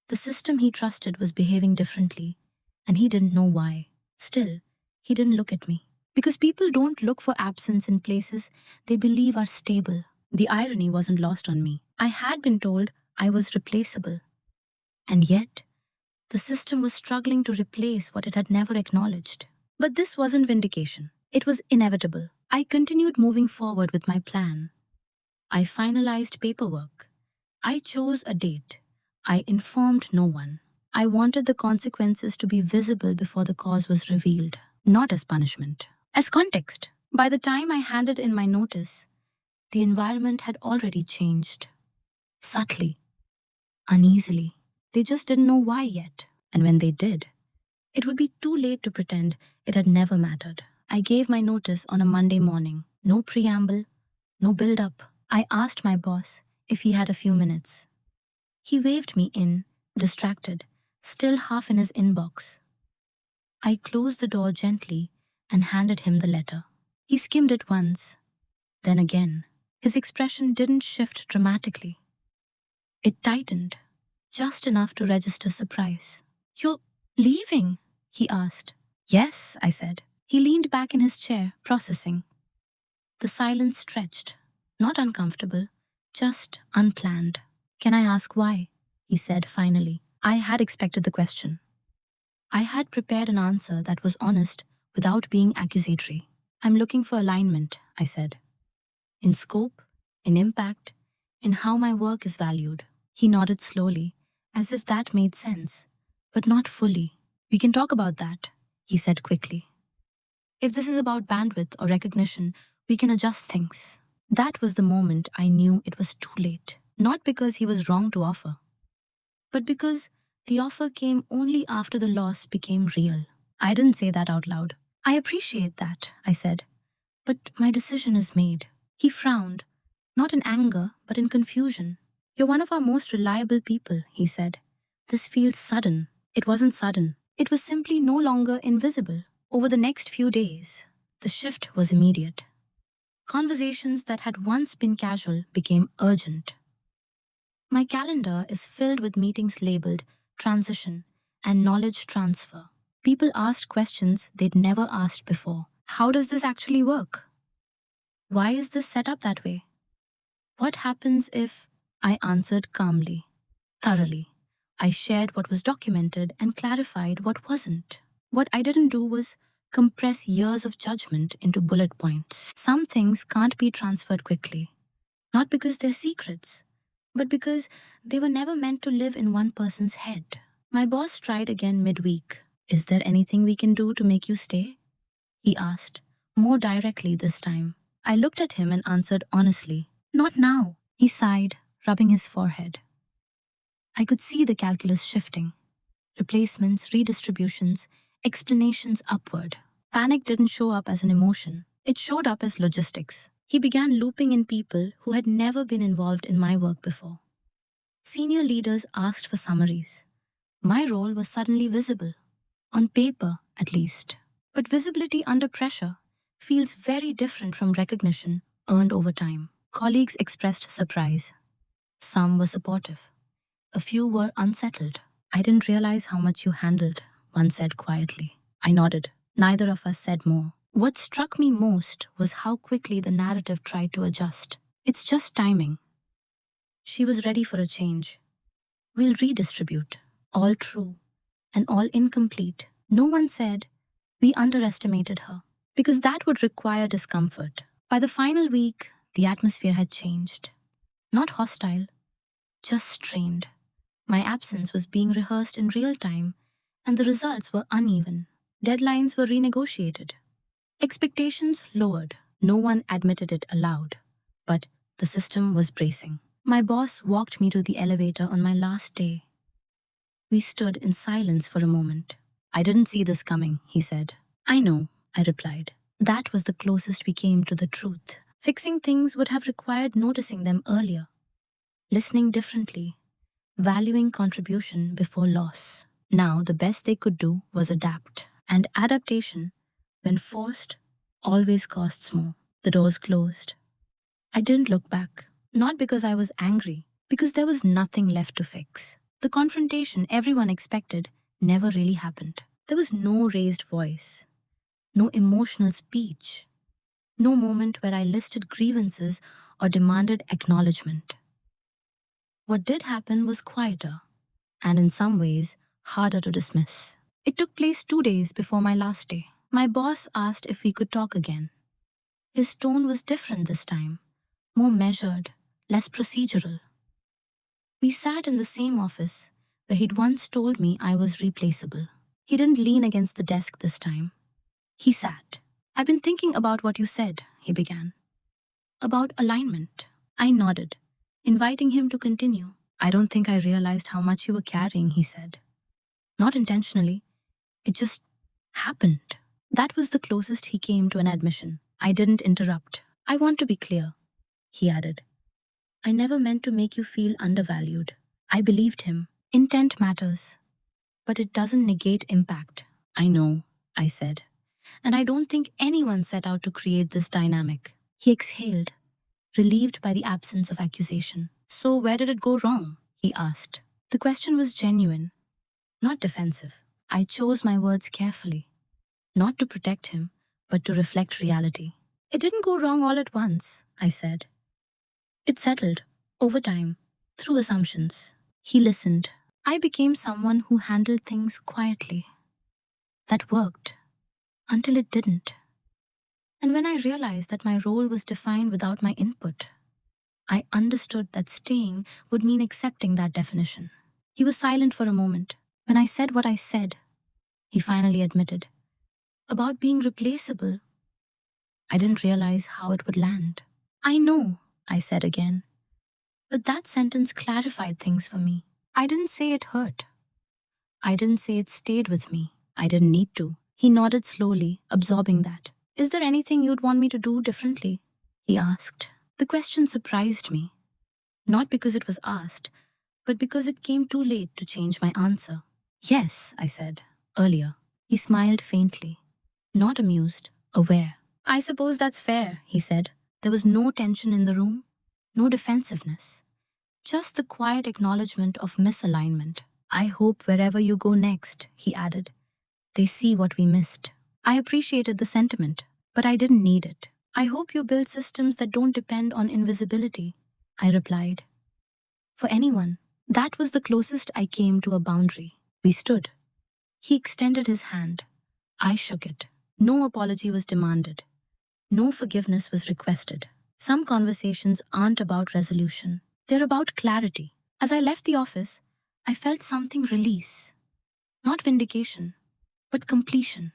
The system he trusted was behaving differently, and he didn't know why. Still, he didn't look at me. Because people don't look for absence in places they believe are stable. The irony wasn't lost on me. I had been told I was replaceable. And yet, the system was struggling to replace what it had never acknowledged. But this wasn't vindication. It was inevitable. I continued moving forward with my plan. I finalized paperwork. I chose a date. I informed no one. I wanted the consequences to be visible before the cause was revealed, not as punishment. As context, by the time I handed in my notice, the environment had already changed. Subtly, uneasily. They just didn't know why yet. And when they did, it would be too late to pretend it had never mattered. I gave my notice on a Monday morning. No preamble, no build-up. I asked my boss if he had a few minutes. He waved me in, distracted, still half in his inbox. I closed the door gently and handed him the letter. He skimmed it once, then again. His expression didn't shift dramatically. It tightened, just enough to register surprise. "You're leaving?" he asked. "Yes," I said. He leaned back in his chair, processing. The silence stretched, not uncomfortable, just unplanned. "Can I ask why?" he said finally. I had expected the question. I had prepared an answer that was honest without being accusatory. "I'm looking for alignment," I said. "In scope, in impact, in how my work is valued." He nodded slowly, as if that made sense, but not fully. "We can talk about that," he said quickly. "If this is about bandwidth or recognition, we can adjust things." That was the moment I knew it was too late. Not because he was wrong to offer, but because the offer came only after the loss became real. I didn't say that out loud. "I appreciate that," I said, "but my decision is made." He frowned, not in anger, but in confusion. "You're one of our most reliable people," he said. "This feels sudden." It wasn't sudden. It was simply no longer invisible. Over the next few days, the shift was immediate. Conversations that had once been casual became urgent. My calendar is filled with meetings labeled transition and knowledge transfer. People asked questions they'd never asked before. How does this actually work? Why is this set up that way? What happens if? I answered calmly, thoroughly. I shared what was documented and clarified what wasn't. What I didn't do was compress years of judgment into bullet points. Some things can't be transferred quickly, not because they're secrets, but because they were never meant to live in one person's head. My boss tried again midweek. "Is there anything we can do to make you stay?" he asked, more directly this time. I looked at him and answered honestly, "Not now." He sighed, rubbing his forehead. I could see the calculus shifting. Replacements, redistributions, explanations upward. Panic didn't show up as an emotion. It showed up as logistics. He began looping in people who had never been involved in my work before. Senior leaders asked for summaries. My role was suddenly visible. On paper, at least. But visibility under pressure feels very different from recognition earned over time. Colleagues expressed surprise. Some were supportive. A few were unsettled. I didn't realize how much you handled, one said quietly. I nodded. Neither of us said more. What struck me most was how quickly the narrative tried to adjust. It's just timing. She was ready for a change. We'll redistribute. All true and all incomplete. No one said we underestimated her, because that would require discomfort. By the final week, the atmosphere had changed. Not hostile, just strained. My absence was being rehearsed in real time, and the results were uneven. Deadlines were renegotiated. Expectations lowered. No one admitted it aloud, but the system was bracing. My boss walked me to the elevator on my last day. We stood in silence for a moment. I didn't see this coming, he said. I know, I replied. That was the closest we came to the truth. Fixing things would have required noticing them earlier, listening differently, valuing contribution before loss. Now the best they could do was adapt. And adaptation, when forced, always costs more. The doors closed. I didn't look back, not because I was angry, because there was nothing left to fix. The confrontation everyone expected never really happened. There was no raised voice, no emotional speech, no moment where I listed grievances or demanded acknowledgement. What did happen was quieter, and in some ways, harder to dismiss. It took place 2 days before my last day. My boss asked if we could talk again. His tone was different this time, more measured, less procedural. We sat in the same office where he'd once told me I was replaceable. He didn't lean against the desk this time. He sat. I've been thinking about what you said, he began. About alignment. I nodded, inviting him to continue. I don't think I realized how much you were carrying, he said. Not intentionally. It just happened. That was the closest he came to an admission. I didn't interrupt. I want to be clear, he added. I never meant to make you feel undervalued. I believed him. Intent matters, but it doesn't negate impact. I know, I said. And I don't think anyone set out to create this dynamic. He exhaled, relieved by the absence of accusation. So where did it go wrong? He asked. The question was genuine, not defensive. I chose my words carefully, not to protect him, but to reflect reality. It didn't go wrong all at once, I said. It settled, over time, through assumptions. He listened. I became someone who handled things quietly. That worked, until it didn't. And when I realized that my role was defined without my input, I understood that staying would mean accepting that definition. He was silent for a moment. When I said what I said, he finally admitted. About being replaceable, I didn't realize how it would land. I know, I said again. But that sentence clarified things for me. I didn't say it hurt. I didn't say it stayed with me. I didn't need to. He nodded slowly, absorbing that. Is there anything you'd want me to do differently? He asked. The question surprised me. Not because it was asked, but because it came too late to change my answer. Yes, I said, earlier. He smiled faintly. Not amused, aware. I suppose that's fair, he said. There was no tension in the room, no defensiveness. Just the quiet acknowledgement of misalignment. I hope wherever you go next, he added, they see what we missed. I appreciated the sentiment, but I didn't need it. I hope you build systems that don't depend on invisibility, I replied. For anyone, that was the closest I came to a boundary. We stood. He extended his hand. I shook it. No apology was demanded. No forgiveness was requested. Some conversations aren't about resolution. They're about clarity. As I left the office, I felt something release. Not vindication, but completion.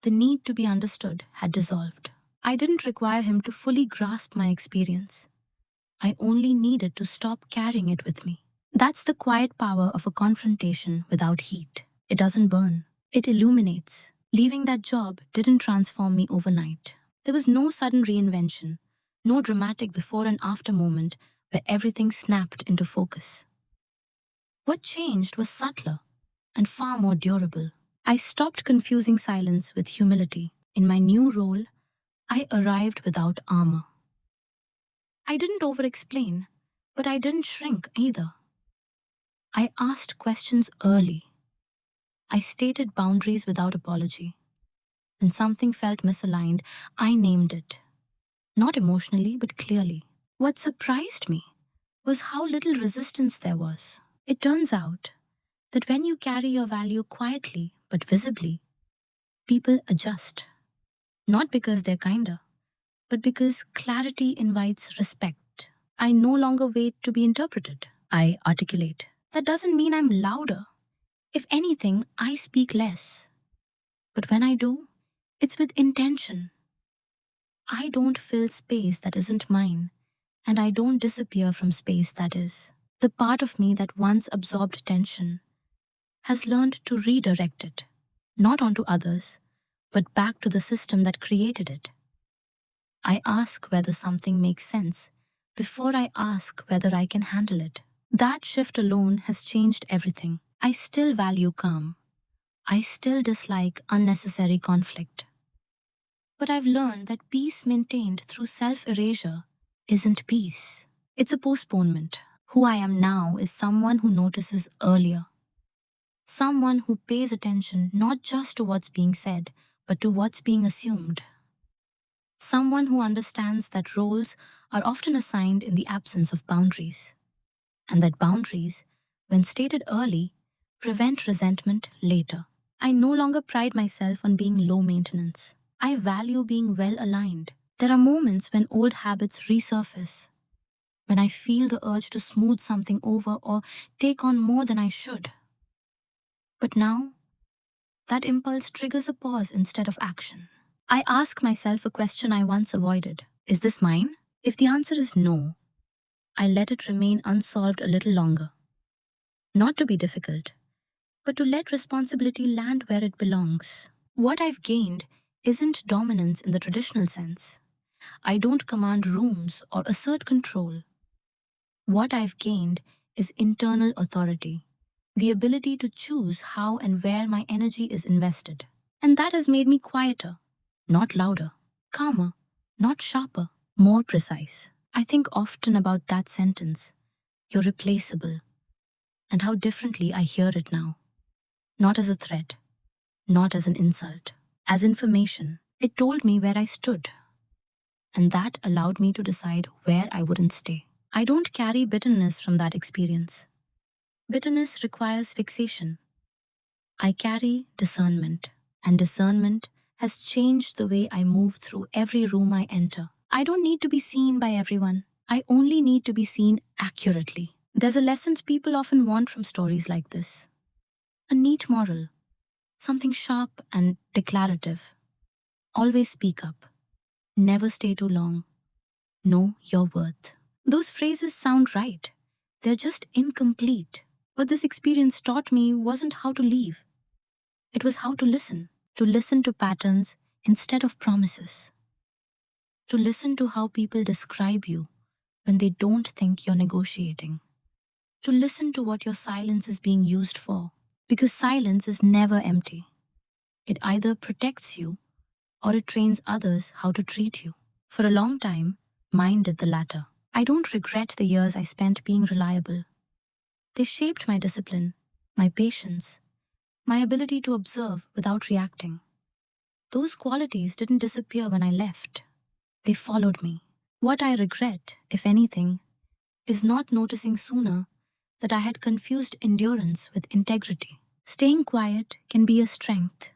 The need to be understood had dissolved. I didn't require him to fully grasp my experience. I only needed to stop carrying it with me. That's the quiet power of a confrontation without heat. It doesn't burn. It illuminates. Leaving that job didn't transform me overnight. There was no sudden reinvention, no dramatic before and after moment where everything snapped into focus. What changed was subtler and far more durable. I stopped confusing silence with humility. In my new role, I arrived without armor. I didn't over-explain, but I didn't shrink either. I asked questions early. I stated boundaries without apology. When something felt misaligned, I named it. Not emotionally, but clearly. What surprised me was how little resistance there was. It turns out that when you carry your value quietly but visibly, people adjust. Not because they're kinder, but because clarity invites respect. I no longer wait to be interpreted. I articulate. That doesn't mean I'm louder. If anything, I speak less. But when I do, it's with intention. I don't fill space that isn't mine, and I don't disappear from space that is. The part of me that once absorbed tension has learned to redirect it, not onto others, but back to the system that created it. I ask whether something makes sense before I ask whether I can handle it. That shift alone has changed everything. I still value calm. I still dislike unnecessary conflict. But I've learned that peace maintained through self erasure isn't peace, it's a postponement. Who I am now is someone who notices earlier, someone who pays attention not just to what's being said, but to what's being assumed. Someone who understands that roles are often assigned in the absence of boundaries, and that boundaries, when stated early, prevent resentment later. I no longer pride myself on being low maintenance. I value being well aligned. There are moments when old habits resurface, when I feel the urge to smooth something over or take on more than I should. But now, that impulse triggers a pause instead of action. I ask myself a question I once avoided. Is this mine? If the answer is no, I let it remain unsolved a little longer. Not to be difficult, but to let responsibility land where it belongs. What I've gained isn't dominance in the traditional sense. I don't command rooms or assert control. What I've gained is internal authority, the ability to choose how and where my energy is invested. And that has made me quieter, not louder, calmer, not sharper, more precise. I think often about that sentence, "You're replaceable," and how differently I hear it now. Not as a threat, not as an insult, as information. It told me where I stood, and that allowed me to decide where I wouldn't stay. I don't carry bitterness from that experience. Bitterness requires fixation. I carry discernment, and discernment has changed the way I move through every room I enter. I don't need to be seen by everyone. I only need to be seen accurately. There's a lesson people often want from stories like this. A neat moral, something sharp and declarative. Always speak up. Never stay too long. Know your worth. Those phrases sound right. They're just incomplete. What this experience taught me wasn't how to leave. It was how to listen to patterns instead of promises, to listen to how people describe you when they don't think you're negotiating, to listen to what your silence is being used for. Because silence is never empty. It either protects you or it trains others how to treat you. For a long time, mine did the latter. I don't regret the years I spent being reliable. They shaped my discipline, my patience, my ability to observe without reacting. Those qualities didn't disappear when I left. They followed me. What I regret, if anything, is not noticing sooner that I had confused endurance with integrity. Staying quiet can be a strength,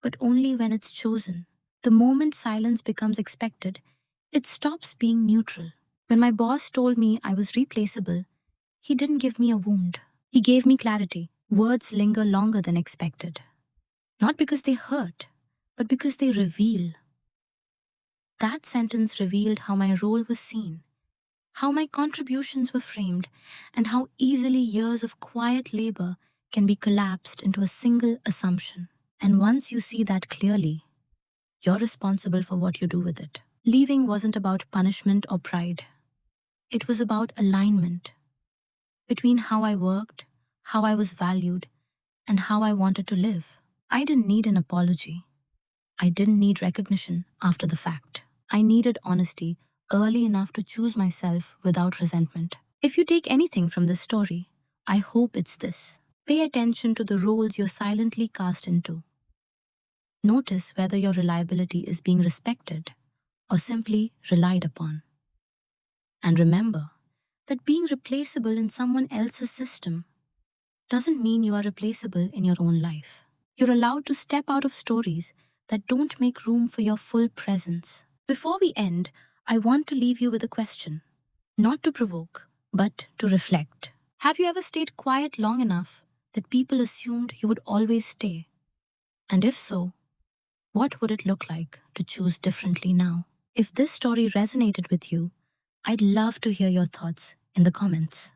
but only when it's chosen. The moment silence becomes expected, it stops being neutral. When my boss told me I was replaceable, he didn't give me a wound. He gave me clarity. Words linger longer than expected. Not because they hurt, but because they reveal. That sentence revealed how my role was seen, how my contributions were framed, and how easily years of quiet labor can be collapsed into a single assumption. And once you see that clearly, you're responsible for what you do with it. Leaving wasn't about punishment or pride. It was about alignment between how I worked, how I was valued, and how I wanted to live. I didn't need an apology. I didn't need recognition after the fact. I needed honesty early enough to choose myself without resentment. If you take anything from this story, I hope it's this. Pay attention to the roles you're silently cast into. Notice whether your reliability is being respected or simply relied upon. And remember that being replaceable in someone else's system doesn't mean you are replaceable in your own life. You're allowed to step out of stories that don't make room for your full presence. Before we end, I want to leave you with a question, not to provoke, but to reflect. Have you ever stayed quiet long enough that people assumed you would always stay? And if so, what would it look like to choose differently now? If this story resonated with you, I'd love to hear your thoughts in the comments.